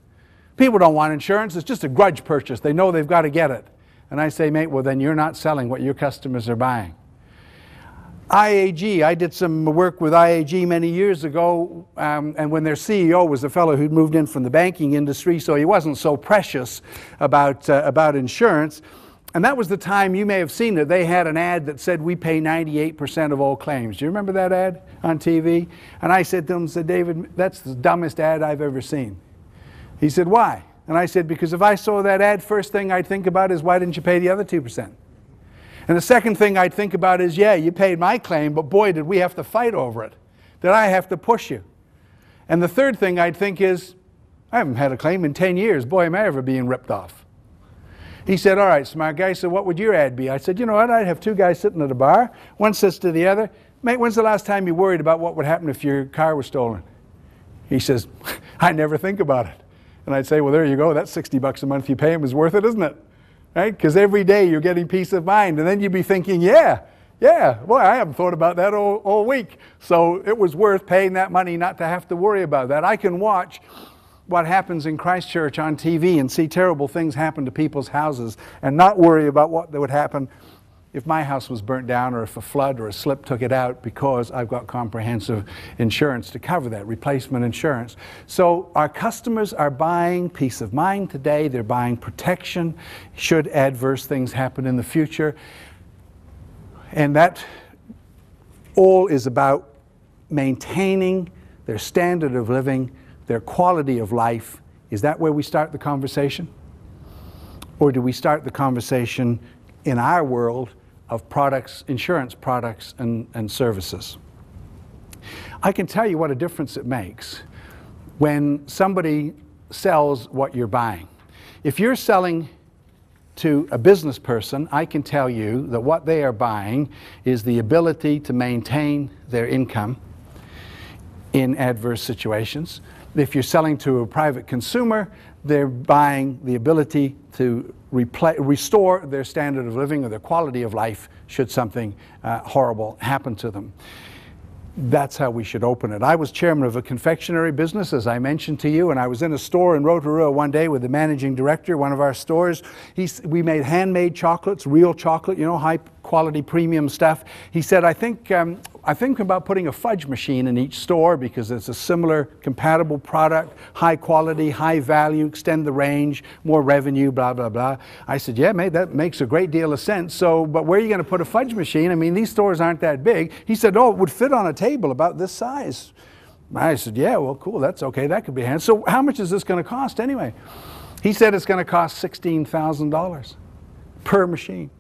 People don't want insurance, it's just a grudge purchase. They know they've got to get it. And I say, mate, well then you're not selling what your customers are buying. IAG, I did some work with IAG many years ago, and when their CEO was a fellow who'd moved in from the banking industry, so he wasn't so precious about insurance. And that was the time, you may have seen it, they had an ad that said, we pay 98% of all claims. Do you remember that ad on TV? And I said to him, David, that's the dumbest ad I've ever seen. He said, why? And I said, because if I saw that ad, first thing I'd think about is, why didn't you pay the other 2%? And the second thing I'd think about is, yeah, you paid my claim, but boy, did we have to fight over it. Did I have to push you? And the third thing I'd think is, I haven't had a claim in 10 years. Boy, am I ever being ripped off. He said, all right, smart guy, so what would your ad be? I said, you know what, I'd have two guys sitting at a bar. One says to the other, mate, when's the last time you worried about what would happen if your car was stolen? He says, I never think about it. And I'd say, well, there you go. That $60 a month you pay him is worth it, isn't it? Right? Because every day you're getting peace of mind. And then you'd be thinking, yeah, boy, I haven't thought about that all week. So it was worth paying that money not to have to worry about that. I can watch what happens in Christchurch on TV and see terrible things happen to people's houses and not worry about what would happen if my house was burnt down, or if a flood or a slip took it out, because I've got comprehensive insurance to cover that, replacement insurance. So our customers are buying peace of mind today. They're buying protection should adverse things happen in the future. And that all is about maintaining their standard of living, their quality of life. Is that where we start the conversation? Or do we start the conversation in our world of products, insurance products and services? I can tell you what a difference it makes when somebody sells what you're buying. If you're selling to a business person, I can tell you that what they are buying is the ability to maintain their income in adverse situations. If you're selling to a private consumer, they're buying the ability to restore their standard of living or their quality of life should something horrible happen to them. That's how we should open it. I was chairman of a confectionery business, as I mentioned to you, and I was in a store in Rotorua one day with the managing director, one of our stores. We made handmade chocolates, real chocolate, you know, high quality premium stuff. He said, I think about putting a fudge machine in each store because it's a similar compatible product, high quality, high value, extend the range, more revenue, blah, blah, blah. I said, yeah, mate, that makes a great deal of sense. So, but where are you going to put a fudge machine? I mean, these stores aren't that big. He said, oh, it would fit on a table about this size. I said, yeah, well, cool, that's okay, that could be handy. So how much is this going to cost anyway? He said it's going to cost $16,000 per machine.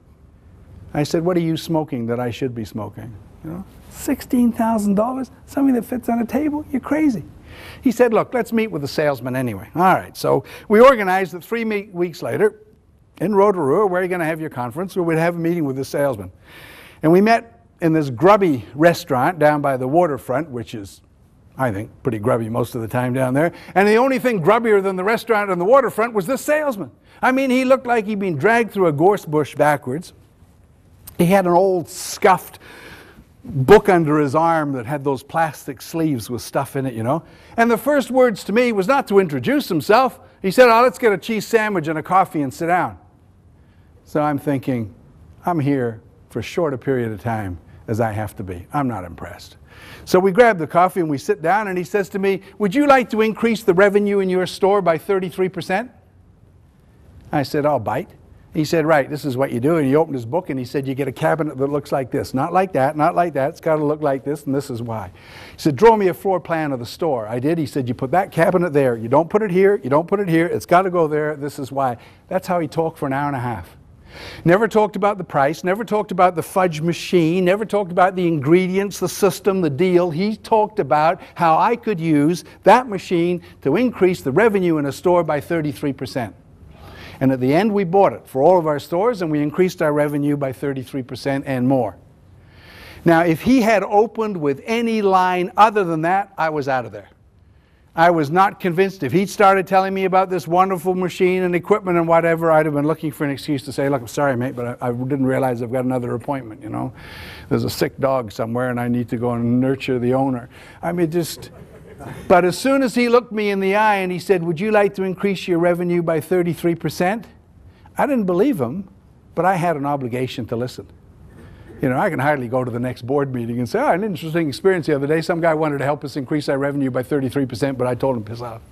I said, what are you smoking that I should be smoking? You know, $16,000, something that fits on a table? You're crazy. He said, look, let's meet with the salesman anyway. All right, so we organized it 3 weeks later in Rotorua, where are you going to have your conference? Where we'd have a meeting with the salesman. And we met in this grubby restaurant down by the waterfront, which is, I think, pretty grubby most of the time down there. And the only thing grubbier than the restaurant and the waterfront was this salesman. I mean, he looked like he'd been dragged through a gorse bush backwards. He had an old scuffed book under his arm that had those plastic sleeves with stuff in it, you know. And the first words to me was not to introduce himself. He said, "Oh, let's get a cheese sandwich and a coffee and sit down." So I'm thinking, I'm here for as short a period of time as I have to be. I'm not impressed. So we grab the coffee and we sit down, and he says to me, "Would you like to increase the revenue in your store by 33%? I said, "I'll bite." He said, "Right, this is what you do." And he opened his book and he said, "You get a cabinet that looks like this. Not like that, not like that. It's got to look like this, and this is why." He said, "Draw me a floor plan of the store." I did. He said, "You put that cabinet there. You don't put it here. You don't put it here. It's got to go there. This is why." That's how he talked for an hour and a half. Never talked about the price, never talked about the fudge machine, never talked about the ingredients, the system, the deal. He talked about how I could use that machine to increase the revenue in a store by 33%. And at the end, we bought it for all of our stores, and we increased our revenue by 33% and more. Now, if he had opened with any line other than that, I was out of there. I was not convinced. If he'd started telling me about this wonderful machine and equipment and whatever, I'd have been looking for an excuse to say, "Look, I'm sorry, mate, but I didn't realize I've got another appointment, you know. There's a sick dog somewhere and I need to go and nurture the owner." I mean, just... But as soon as he looked me in the eye and he said, "Would you like to increase your revenue by 33%? I didn't believe him, but I had an obligation to listen. You know, I can hardly go to the next board meeting and say, "Oh, an interesting experience the other day. Some guy wanted to help us increase our revenue by 33%, but I told him, piss off."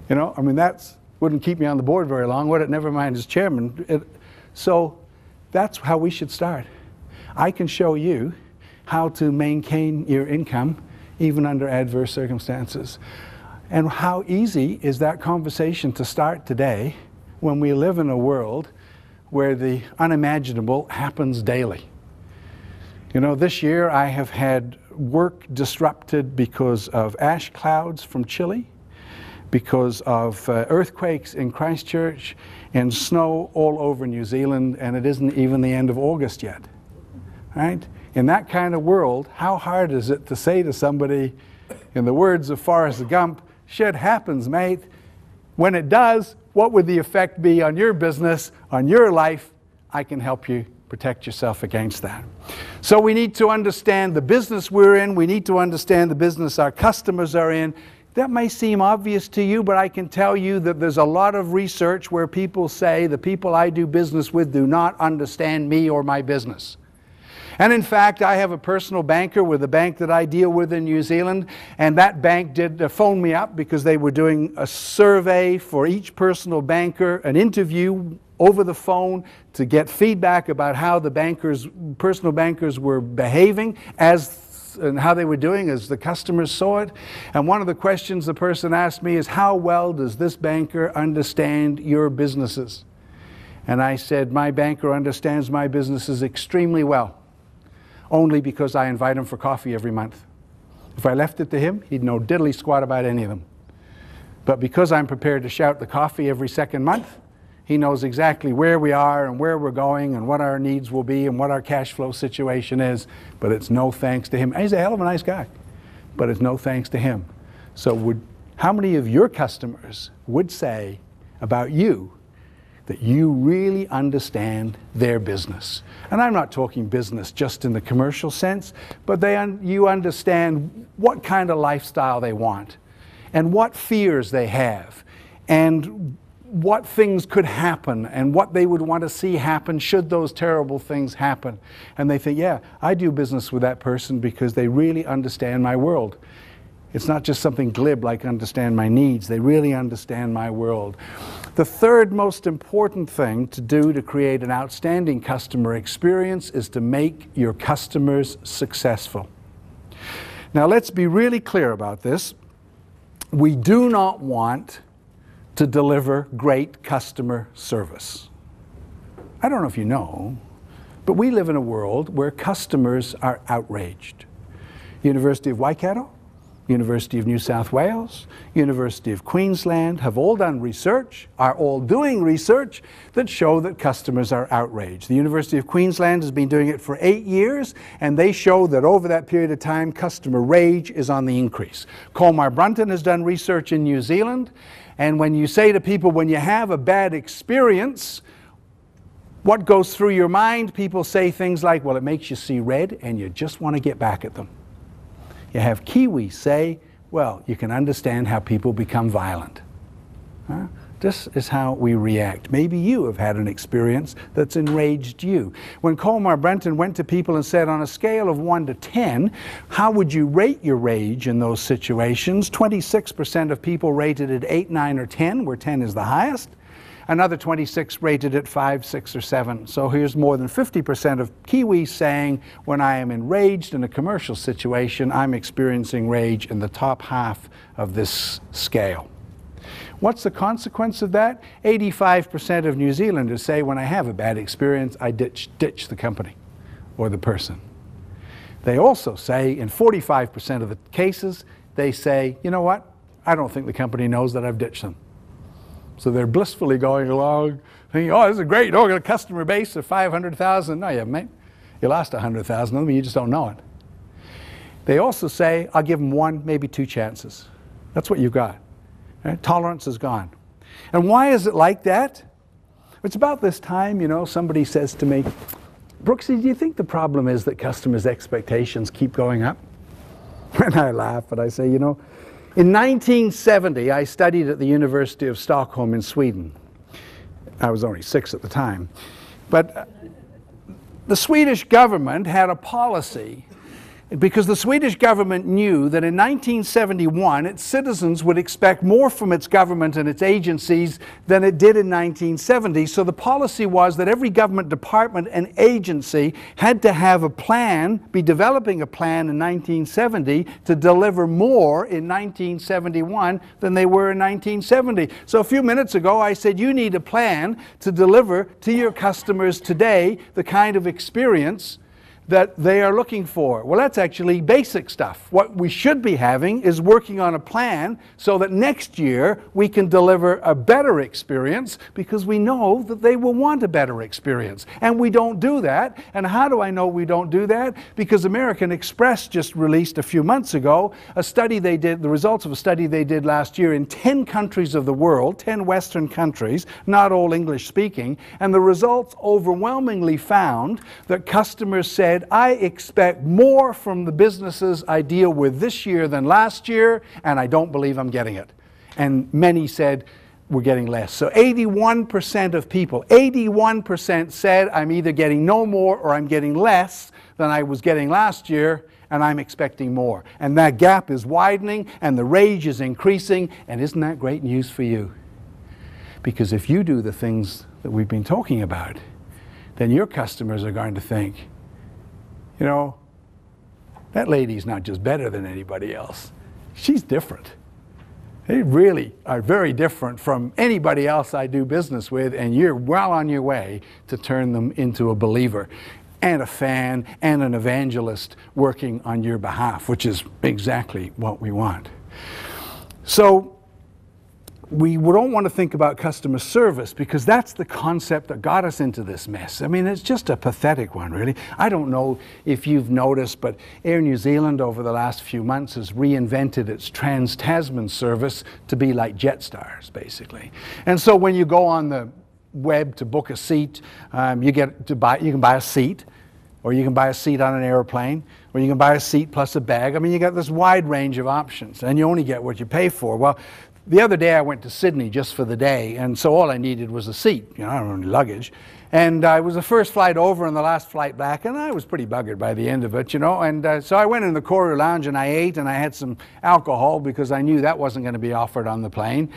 You know, I mean, that wouldn't keep me on the board very long, would it? Never mind as chairman. So that's how we should start. I can show you how to maintain your income even under adverse circumstances. And how easy is that conversation to start today when we live in a world where the unimaginable happens daily. You know, this year I have had work disrupted because of ash clouds from Chile, because of earthquakes in Christchurch, and snow all over New Zealand, and it isn't even the end of August yet, right? In that kind of world, how hard is it to say to somebody, in the words of Forrest Gump, "Shit happens, mate." When it does, what would the effect be on your business, on your life? I can help you protect yourself against that. So we need to understand the business we're in. We need to understand the business our customers are in. That may seem obvious to you, but I can tell you that there's a lot of research where people say the people I do business with do not understand me or my business. And in fact, I have a personal banker with a bank that I deal with in New Zealand, and that bank did phone me up because they were doing a survey for each personal banker, an interview over the phone to get feedback about how the personal bankers were behaving and how they were doing as the customers saw it. And one of the questions the person asked me is, "How well does this banker understand your businesses?" And I said, "My banker understands my businesses extremely well, only because I invite him for coffee every month. If I left it to him, he'd know diddly squat about any of them. But because I'm prepared to shout the coffee every second month, he knows exactly where we are and where we're going and what our needs will be and what our cash flow situation is. But it's no thanks to him." And he's a hell of a nice guy, but it's no thanks to him. So how many of your customers would say about you that you really understand their business? And I'm not talking business just in the commercial sense, but you understand what kind of lifestyle they want and what fears they have and what things could happen and what they would want to see happen should those terrible things happen. And they think, "Yeah, I do business with that person because they really understand my world." It's not just something glib like understand my needs. They really understand my world. The third most important thing to do to create an outstanding customer experience is to make your customers successful. Now let's be really clear about this. We do not want to deliver great customer service. I don't know if you know, but we live in a world where customers are outraged. University of Waikato, University of New South Wales, University of Queensland have all done research, are all doing research that show that customers are outraged. The University of Queensland has been doing it for 8 years, and they show that over that period of time, customer rage is on the increase. Colmar Brunton has done research in New Zealand, and when you say to people, when you have a bad experience, What goes through your mind? People say things like, well, it makes you see red and you just want to get back at them. You have Kiwis say, well, you can understand how people become violent. Huh? This is how we react. Maybe you have had an experience that's enraged you. When Colmar Brenton went to people and said, on a scale of 1 to 10, how would you rate your rage in those situations? 26% of people rated it 8, 9, or 10, where 10 is the highest. Another 26 rated it 5, 6, or 7. So here's more than 50% of Kiwis saying, when I am enraged in a commercial situation, I'm experiencing rage in the top half of this scale. What's the consequence of that? 85% of New Zealanders say, when I have a bad experience, I ditch the company or the person. They also say, in 45% of the cases, they say, you know what? I don't think the company knows that I've ditched them. So they're blissfully going along, thinking, oh, this is great. Oh, I got a customer base of 500,000. No, you haven't, mate. You lost 100,000 of them, you just don't know it. They also say, I'll give them 1, maybe 2 chances. That's what you've got. Right? Tolerance is gone. And why is it like that? It's about this time, you know, somebody says to me, Brooksy, do you think the problem is that customers' expectations keep going up? And I laugh, but I say, you know, in 1970, I studied at the University of Stockholm in Sweden. I was only 6 at the time. But the Swedish government had a policy, because the Swedish government knew that in 1971 its citizens would expect more from its government and its agencies than it did in 1970. So the policy was that every government department and agency had to have a plan, be developing a plan in 1970 to deliver more in 1971 than they were in 1970. So a few minutes ago I said, you need a plan to deliver to your customers today the kind of experience that they are looking for. Well, that's actually basic stuff. What we should be having is working on a plan so that next year we can deliver a better experience, because we know that they will want a better experience. And we don't do that. And how do I know we don't do that? Because American Express just released a few months ago a study they did, the results of a study they did last year in 10 countries of the world, 10 Western countries, not all English speaking, and the results overwhelmingly found that customers said, I expect more from the businesses I deal with this year than last year, and I don't believe I'm getting it. And many said, we're getting less. So 81% of people, 81% said, I'm either getting no more or I'm getting less than I was getting last year, and I'm expecting more. And that gap is widening, and the rage is increasing, and isn't that great news for you? Because if you do the things that we've been talking about, then your customers are going to think, you know, that lady's not just better than anybody else. She's different. They really are very different from anybody else I do business with, and you're well on your way to turn them into a believer and a fan and an evangelist working on your behalf, which is exactly what we want. So we don't want to think about customer service, because that's the concept that got us into this mess. I mean, it's just a pathetic one, really. I don't know if you've noticed, but Air New Zealand over the last few months has reinvented its Trans-Tasman service to be like Jetstar's, basically. And so when you go on the web to book a seat, you can buy a seat, or you can buy a seat on an airplane, or you can buy a seat plus a bag. I mean, you got this wide range of options, and you only get what you pay for. Well, the other day I went to Sydney just for the day, and so all I needed was a seat. You know, I don't have any luggage. And it was the first flight over and the last flight back, and I was pretty buggered by the end of it, you know. And so I went in the Koru Lounge and I ate, and I had some alcohol because I knew that wasn't going to be offered on the plane.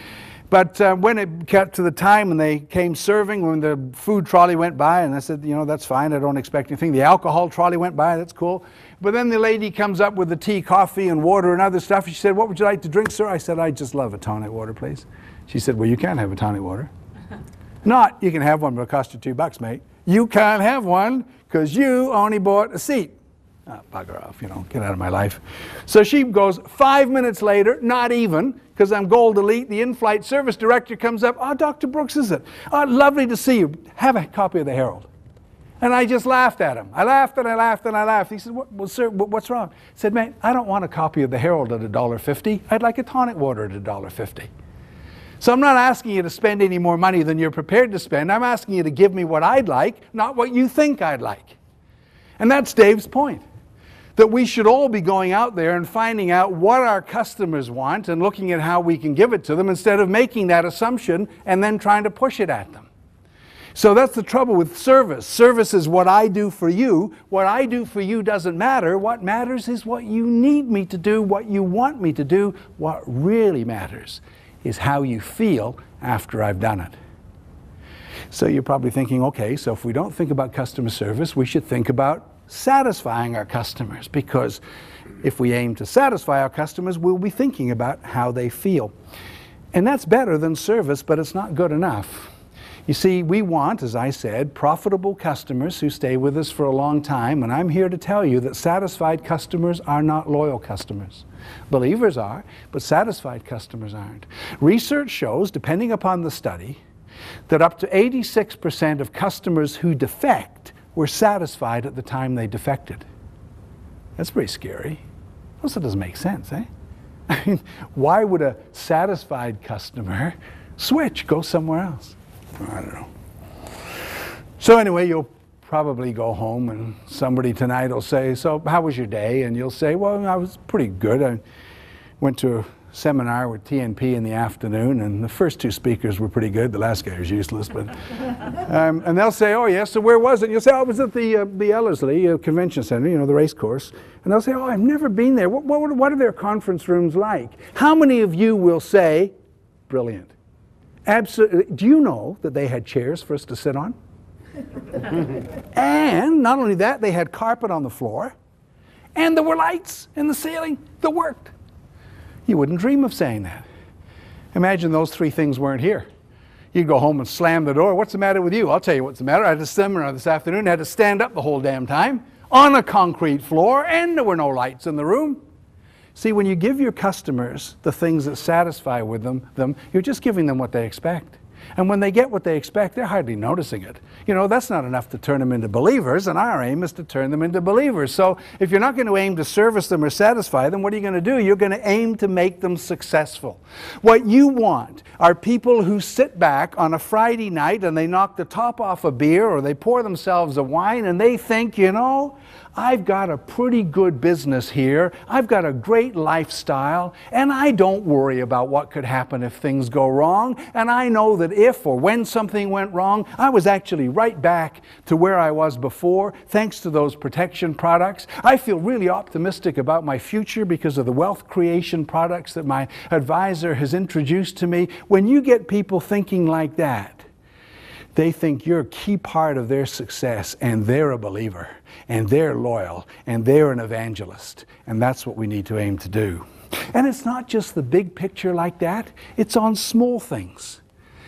But when it got to the time when they came serving, when the food trolley went by, and I said, you know, that's fine, I don't expect anything. The alcohol trolley went by, that's cool. But then the lady comes up with the tea, coffee, and water and other stuff. She said, what would you like to drink, sir? I said, I just love a tonic water, please. She said, well, you can't have a tonic water. Not, you can have one, but it'll cost you $2, mate. You can't have one because you only bought a seat. Oh, bugger off, you know, get out of my life. So she goes, 5 minutes later, not even, because I'm Gold Elite, the in-flight service director comes up, oh, Dr. Brooks, is it? Oh, lovely to see you. Have a copy of the Herald. And I just laughed at him. I laughed and I laughed and I laughed. He said, well, sir, what's wrong? I said, mate, I don't want a copy of the Herald at $1.50. I'd like a tonic water at $1.50. So I'm not asking you to spend any more money than you're prepared to spend. I'm asking you to give me what I'd like, not what you think I'd like. And that's Dave's point. That we should all be going out there and finding out what our customers want and looking at how we can give it to them instead of making that assumption and then trying to push it at them. So that's the trouble with service. Service is what I do for you. What I do for you doesn't matter. What matters is what you need me to do, what you want me to do. What really matters is how you feel after I've done it. So you're probably thinking, okay, so if we don't think about customer service, we should think about satisfying our customers, because if we aim to satisfy our customers, we'll be thinking about how they feel. And that's better than service, but it's not good enough. You see, we want, as I said, profitable customers who stay with us for a long time, and I'm here to tell you that satisfied customers are not loyal customers. Believers are, but satisfied customers aren't. Research shows, depending upon the study, that up to 86% of customers who defect were satisfied at the time they defected. That's pretty scary. Also doesn't make sense, eh? I mean, why would a satisfied customer switch, go somewhere else? I don't know. So anyway, you'll probably go home and somebody tonight will say, so how was your day? And you'll say, well, I was pretty good. I went to a seminar with TNP in the afternoon, and the first two speakers were pretty good. The last guy was useless. But and they'll say, oh, yes, so where was it? And you'll say, oh, it was at the Ellerslie Convention Center, you know, the race course. And they'll say, oh, I've never been there. What are their conference rooms like? How many of you will say, brilliant? Absolutely. Do you know that they had chairs for us to sit on? And not only that, they had carpet on the floor, and there were lights in the ceiling that worked. You wouldn't dream of saying that. Imagine those three things weren't here. You'd go home and slam the door. What's the matter with you? I'll tell you what's the matter. I had a seminar this afternoon. I had to stand up the whole damn time on a concrete floor, and there were no lights in the room. See, when you give your customers the things that satisfy with them, you're just giving them what they expect. And when they get what they expect, they're hardly noticing it. You know, that's not enough to turn them into believers, and our aim is to turn them into believers. So if you're not going to aim to service them or satisfy them, what are you going to do? You're going to aim to make them successful. What you want are people who sit back on a Friday night and they knock the top off a beer or they pour themselves a wine and they think, you know, I've got a pretty good business here, I've got a great lifestyle, and I don't worry about what could happen if things go wrong, and I know that if or when something went wrong, I was actually right back to where I was before, thanks to those protection products. I feel really optimistic about my future because of the wealth creation products that my advisor has introduced to me. When you get people thinking like that, they think you're a key part of their success, and they're a believer, and they're loyal, and they're an evangelist. And that's what we need to aim to do. And it's not just the big picture like that. It's on small things.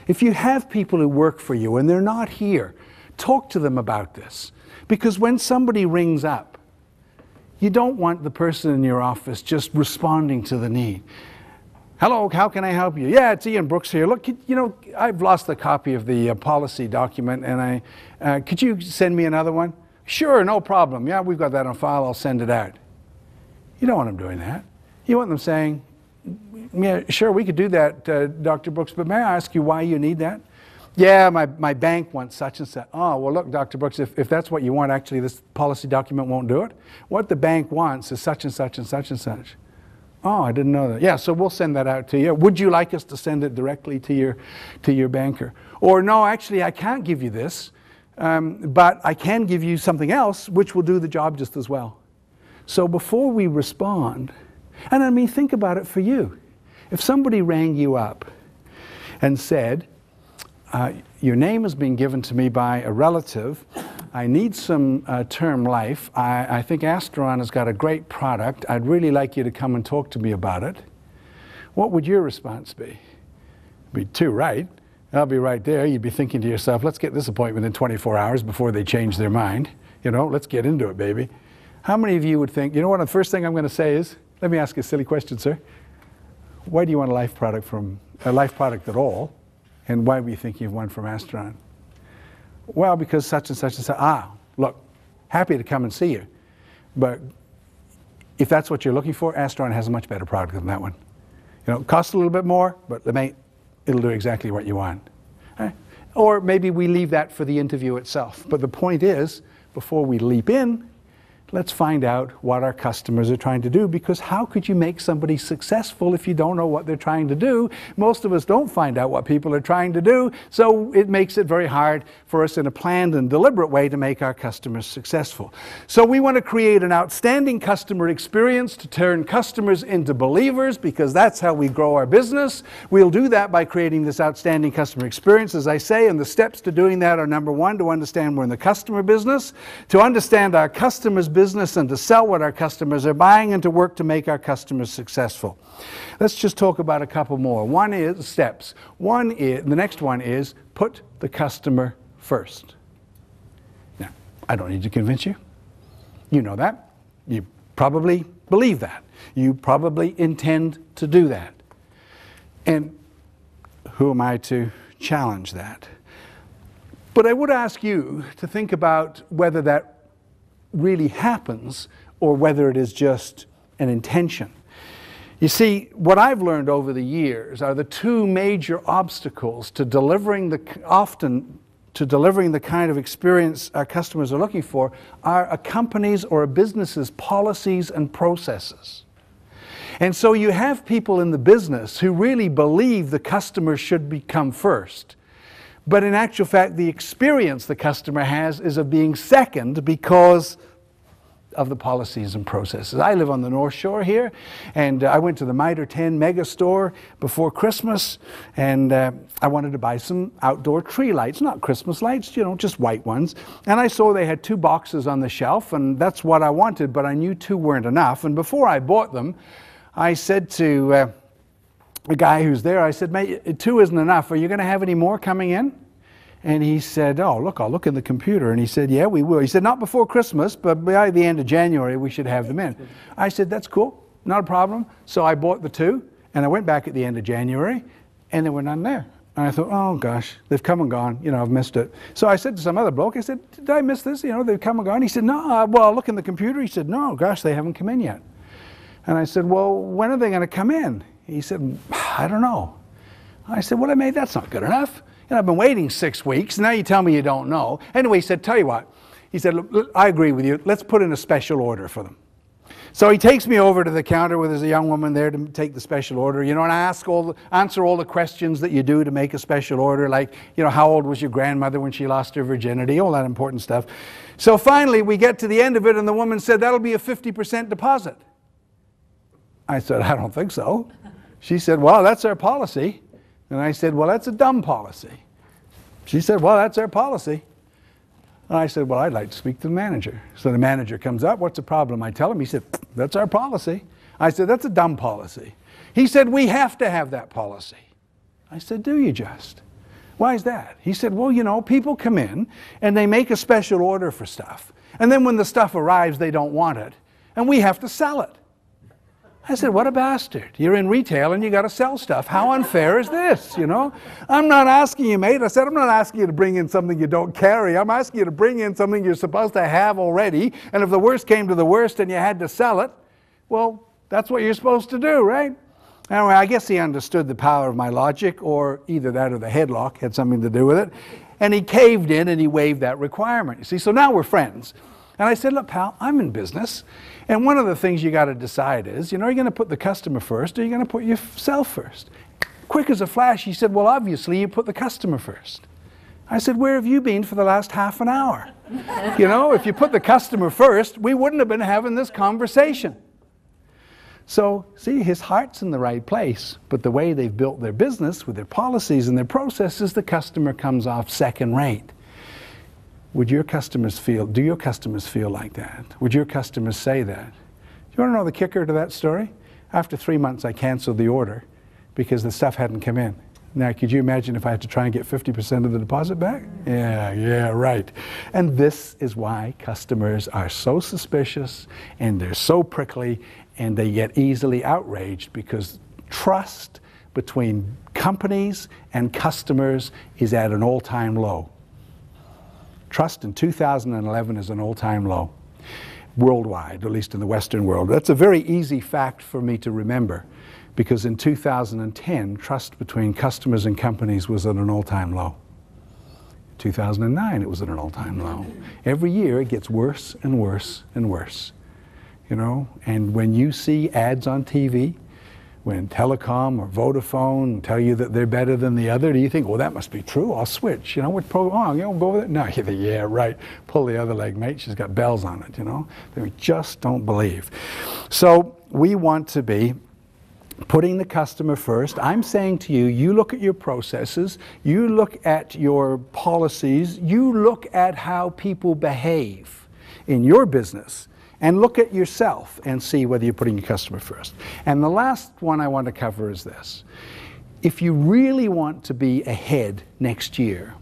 If you have people who work for you and they're not here, talk to them about this. Because when somebody rings up, you don't want the person in your office just responding to the need. Hello, how can I help you? Yeah, it's Ian Brooks here. Look, you know, I've lost a copy of the policy document, and could you send me another one? Sure, no problem. Yeah, we've got that on file. I'll send it out. You don't want them doing that. You want them saying, yeah, sure, we could do that, Dr. Brooks, but may I ask you why you need that? Yeah, my bank wants such and such. Oh, well, look, Dr. Brooks, if that's what you want, actually, this policy document won't do it. What the bank wants is such and such and such and such. Oh, I didn't know that. Yeah, so we'll send that out to you. Would you like us to send it directly to your banker? Or no, actually, I can't give you this, but I can give you something else which will do the job just as well. So before we respond, and I mean, think about it for you. If somebody rang you up and said, your name has been given to me by a relative, I need some term life. I think Asteron has got a great product. I'd really like you to come and talk to me about it. What would your response be? Be too right. I'll be right there. You'd be thinking to yourself, let's get this appointment in 24 hours before they change their mind. You know, let's get into it, baby. How many of you would think, you know what, the first thing I'm going to say is, let me ask you a silly question, sir. Why do you want a life product at all? And why were you thinking of one from Asteron? Well, because such and such and such. Ah, look, happy to come and see you. But if that's what you're looking for, Asteron has a much better product than that one. You know, it costs a little bit more, but it'll do exactly what you want. Or maybe we leave that for the interview itself. But the point is, before we leap in, let's find out what our customers are trying to do, because how could you make somebody successful if you don't know what they're trying to do? Most of us don't find out what people are trying to do, so it makes it very hard for us in a planned and deliberate way to make our customers successful. So we want to create an outstanding customer experience to turn customers into believers, because that's how we grow our business. We'll do that by creating this outstanding customer experience, as I say, and the steps to doing that are: number one, to understand we're in the customer business, to understand our customers' business and to sell what our customers are buying, and to work to make our customers successful. Let's just talk about a couple more. One is steps. The next one is put the customer first. Now, I don't need to convince you. You know that. You probably believe that. You probably intend to do that. And who am I to challenge that? But I would ask you to think about whether that really happens or whether it is just an intention. You see, what I've learned over the years are the two major obstacles to delivering the kind of experience our customers are looking for are a company's or a business's policies and processes. And so you have people in the business who really believe the customer should come first. But in actual fact, the experience the customer has is of being second because of the policies and processes. I live on the North Shore here, and I went to the Mitre 10 mega store before Christmas, and I wanted to buy some outdoor tree lights, not Christmas lights, you know, just white ones. And I saw they had 2 boxes on the shelf, and that's what I wanted, but I knew 2 weren't enough. And before I bought them, I said to the guy who's there, I said, "Mate, 2 isn't enough. Are you going to have any more coming in?" And he said, "Oh, look, I'll look in the computer." And he said, "Yeah, we will." He said, "Not before Christmas, but by the end of January, we should have them in." I said, "That's cool, not a problem." So I bought the 2, and I went back at the end of January, and there were none there. And I thought, oh gosh, they've come and gone, you know, I've missed it. So I said to some other bloke, I said, "Did I miss this? You know, they've come and gone." He said, "No, well, I'll look in the computer." He said, "No, gosh, they haven't come in yet." And I said, "Well, when are they going to come in?" He said, "I don't know." I said, "Well, mate, that's not good enough. And I've been waiting 6 weeks. Now you tell me you don't know." Anyway, he said, "Tell you what." He said, "Look, I agree with you. Let's put in a special order for them." So he takes me over to the counter where there's a young woman there to take the special order, you know, and I answer all the questions that you do to make a special order, like, you know, how old was your grandmother when she lost her virginity, all that important stuff. So finally, we get to the end of it, and the woman said, "That'll be a 50% deposit." I said, "I don't think so." She said, "Well, that's our policy." And I said, "Well, that's a dumb policy." She said, "Well, that's our policy." And I said, "Well, I'd like to speak to the manager." So the manager comes up. "What's the problem?" I tell him. He said, "That's our policy." I said, "That's a dumb policy." He said, "We have to have that policy." I said, "Do you just? Why is that?" He said, "Well, you know, people come in and they make a special order for stuff. And then when the stuff arrives, they don't want it. And we have to sell it." I said, "What a bastard. You're in retail and you got to sell stuff. How unfair is this, you know? I'm not asking you, mate." I said, "I'm not asking you to bring in something you don't carry. I'm asking you to bring in something you're supposed to have already. And if the worst came to the worst and you had to sell it, well, that's what you're supposed to do, right?" Anyway, I guess he understood the power of my logic, or either that or the headlock had something to do with it. And he caved in and he waived that requirement. You see, so now we're friends. And I said, "Look, pal, I'm in business. And one of the things you got to decide is, you know, are you going to put the customer first, or are you going to put yourself first?" Quick as a flash, he said, "Well, obviously, you put the customer first." I said, "Where have you been for the last half an hour? You know, if you put the customer first, we wouldn't have been having this conversation." So, see, his heart's in the right place, but the way they've built their business with their policies and their processes, the customer comes off second rate. Do your customers feel like that? Would your customers say that? Do you want to know the kicker to that story? After 3 months, I canceled the order because the stuff hadn't come in. Now, could you imagine if I had to try and get 50% of the deposit back? Yeah, right. And this is why customers are so suspicious, and they're so prickly, and they get easily outraged, because trust between companies and customers is at an all-time low. Trust in 2011 is an all-time low, worldwide, at least in the Western world. That's a very easy fact for me to remember, because in 2010, trust between customers and companies was at an all-time low. 2009, it was at an all-time low. Every year, it gets worse and worse and worse. You know, and when you see ads on TV, when Telecom or Vodafone tell you that they're better than the other, do you think, well, that must be true, I'll switch, you know, what program, you know, go with it? No, you think, yeah, right, pull the other leg, mate, she's got bells on it, you know. They just don't believe. So we want to be putting the customer first. I'm saying to you, you look at your processes, you look at your policies, you look at how people behave in your business, and look at yourself and see whether you're putting your customer first. And the last one I want to cover is this. If you really want to be ahead next year,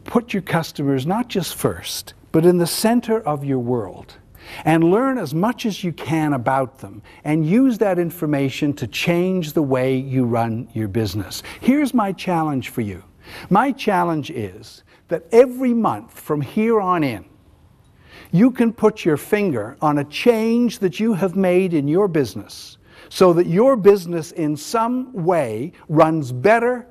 put your customers not just first, but in the center of your world. And learn as much as you can about them and use that information to change the way you run your business. Here's my challenge for you. My challenge is that every month from here on in, you can put your finger on a change that you have made in your business so that your business in some way runs better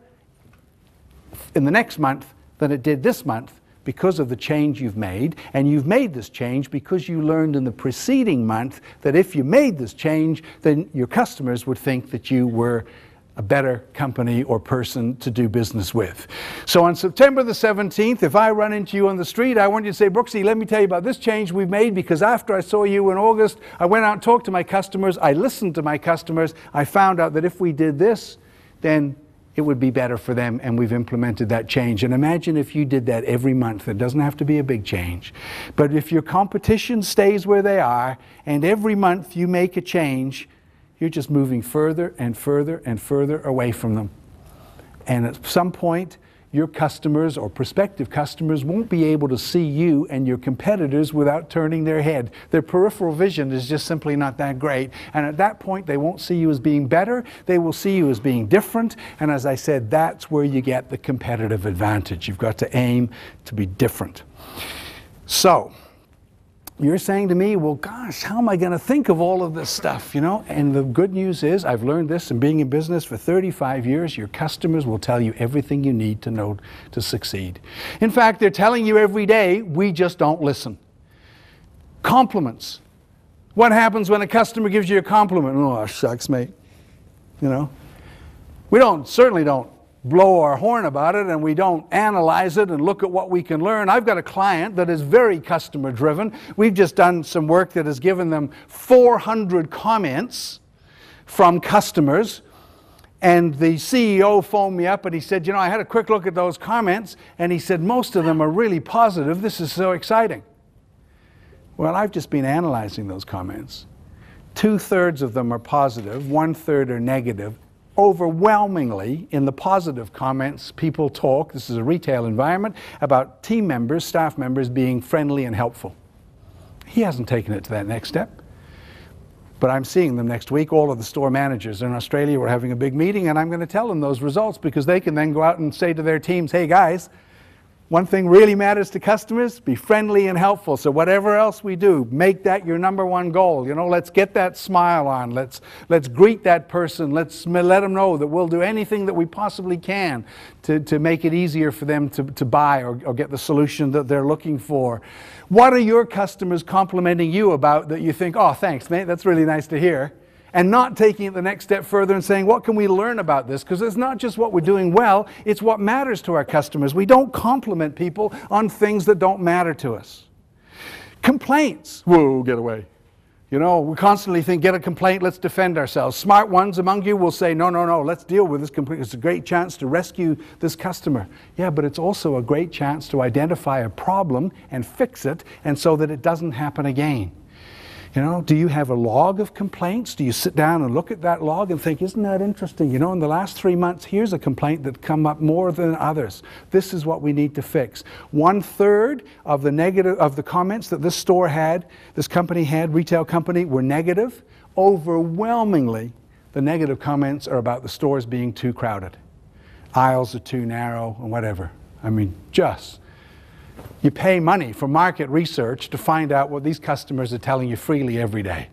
in the next month than it did this month because of the change you've made. And you've made this change because you learned in the preceding month that if you made this change, then your customers would think that you were a better company or person to do business with. So on September the 17th, if I run into you on the street, I want you to say, Brooksy, let me tell you about this change we've made, because after I saw you in August, I went out and talked to my customers, I listened to my customers, I found out that if we did this, then it would be better for them, and we've implemented that change. And imagine if you did that every month. It doesn't have to be a big change. But if your competition stays where they are, and every month you make a change, you're just moving further and further and further away from them. And at some point, your customers or prospective customers won't be able to see you and your competitors without turning their head. Their peripheral vision is just simply not that great. And at that point, they won't see you as being better. They will see you as being different. And as I said, that's where you get the competitive advantage. You've got to aim to be different. So, you're saying to me, well, gosh, how am I going to think of all of this stuff, you know? And the good news is, I've learned this in being in business for 35 years, your customers will tell you everything you need to know to succeed. In fact, they're telling you every day, we just don't listen. Compliments. What happens when a customer gives you a compliment? Oh, shucks, mate. You know? We certainly don't blow our horn about it, and we don't analyze it and look at what we can learn. I've got a client that is very customer driven. We've just done some work that has given them 400 comments from customers, and the CEO phoned me up and he said, you know, I had a quick look at those comments, and he said most of them are really positive. This is so exciting. Well, I've just been analyzing those comments. 2/3 of them are positive, 1/3 are negative. Overwhelmingly, in the positive comments, people talk, this is a retail environment, about team members, staff members being friendly and helpful. He hasn't taken it to that next step. But I'm seeing them next week. All of the store managers in Australia, we're having a big meeting, and I'm going to tell them those results, because they can then go out and say to their teams, hey guys, one thing really matters to customers, be friendly and helpful. So whatever else we do, make that your #1 goal. You know, let's get that smile on. Let's greet that person. Let's let them know that we'll do anything that we possibly can to make it easier for them to buy or get the solution that they're looking for. What are your customers complimenting you about that you think, oh, thanks, mate, that's really nice to hear? And not taking it the next step further and saying, what can we learn about this? Because it's not just what we're doing well, it's what matters to our customers. We don't compliment people on things that don't matter to us. Complaints. Whoa, get away. You know, we constantly think, get a complaint, let's defend ourselves. Smart ones among you will say, no, let's deal with this complaint. It's a great chance to rescue this customer. Yeah, but it's also a great chance to identify a problem and fix it, and so that it doesn't happen again. You know, do you have a log of complaints? Do you sit down and look at that log and think, isn't that interesting? You know, in the last 3 months, here's a complaint that come up more than others. This is what we need to fix. 1/3 of the comments that this store had, this company had, retail company, were negative. Overwhelmingly, the negative comments are about the stores being too crowded. Aisles are too narrow and whatever. I mean, just. You pay money for market research to find out what these customers are telling you freely every day.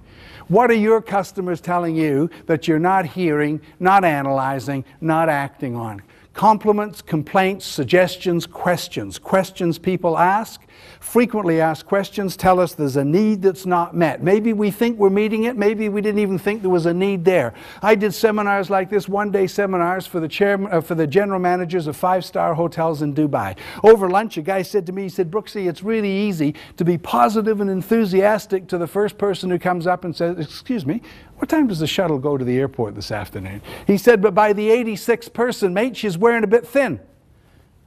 What are your customers telling you that you're not hearing, not analyzing, not acting on? Compliments, complaints, suggestions, questions. Questions people ask, frequently asked questions, tell us there's a need that's not met. Maybe we think we're meeting it, maybe we didn't even think there was a need there. I did seminars like this, one-day seminars for the general managers of 5-star hotels in Dubai. Over lunch, a guy said to me, he said, Brooksy, it's really easy to be positive and enthusiastic to the first person who comes up and says, excuse me, what time does the shuttle go to the airport this afternoon? He said, but by the 86th person, mate, she's wearing a bit thin.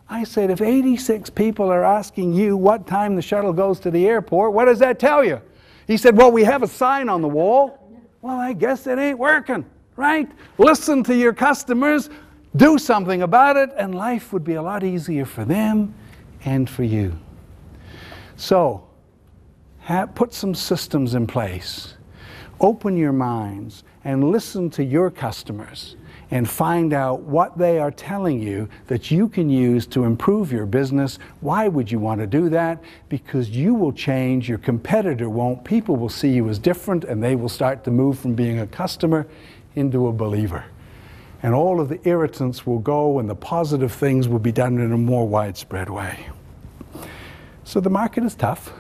I said, if 86 people are asking you what time the shuttle goes to the airport, what does that tell you? He said, well, we have a sign on the wall. Well, I guess it ain't working, right? Listen to your customers, do something about it, and life would be a lot easier for them and for you. So, put some systems in place. Open your minds and listen to your customers and find out what they are telling you that you can use to improve your business. Why would you want to do that? Because you will change, your competitor won't. People will see you as different and they will start to move from being a customer into a believer. And all of the irritants will go and the positive things will be done in a more widespread way. So the market is tough.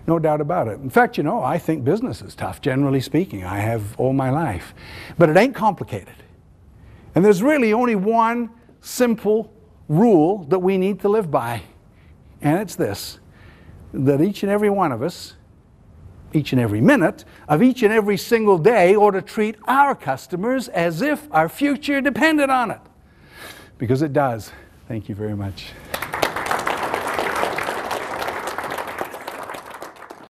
No doubt about it. In fact, you know, I think business is tough, generally speaking. I have all my life. But it ain't complicated. And there's really only one simple rule that we need to live by. And it's this, that each and every one of us, each and every minute of each and every single day ought to treat our customers as if our future depended on it. Because it does. Thank you very much.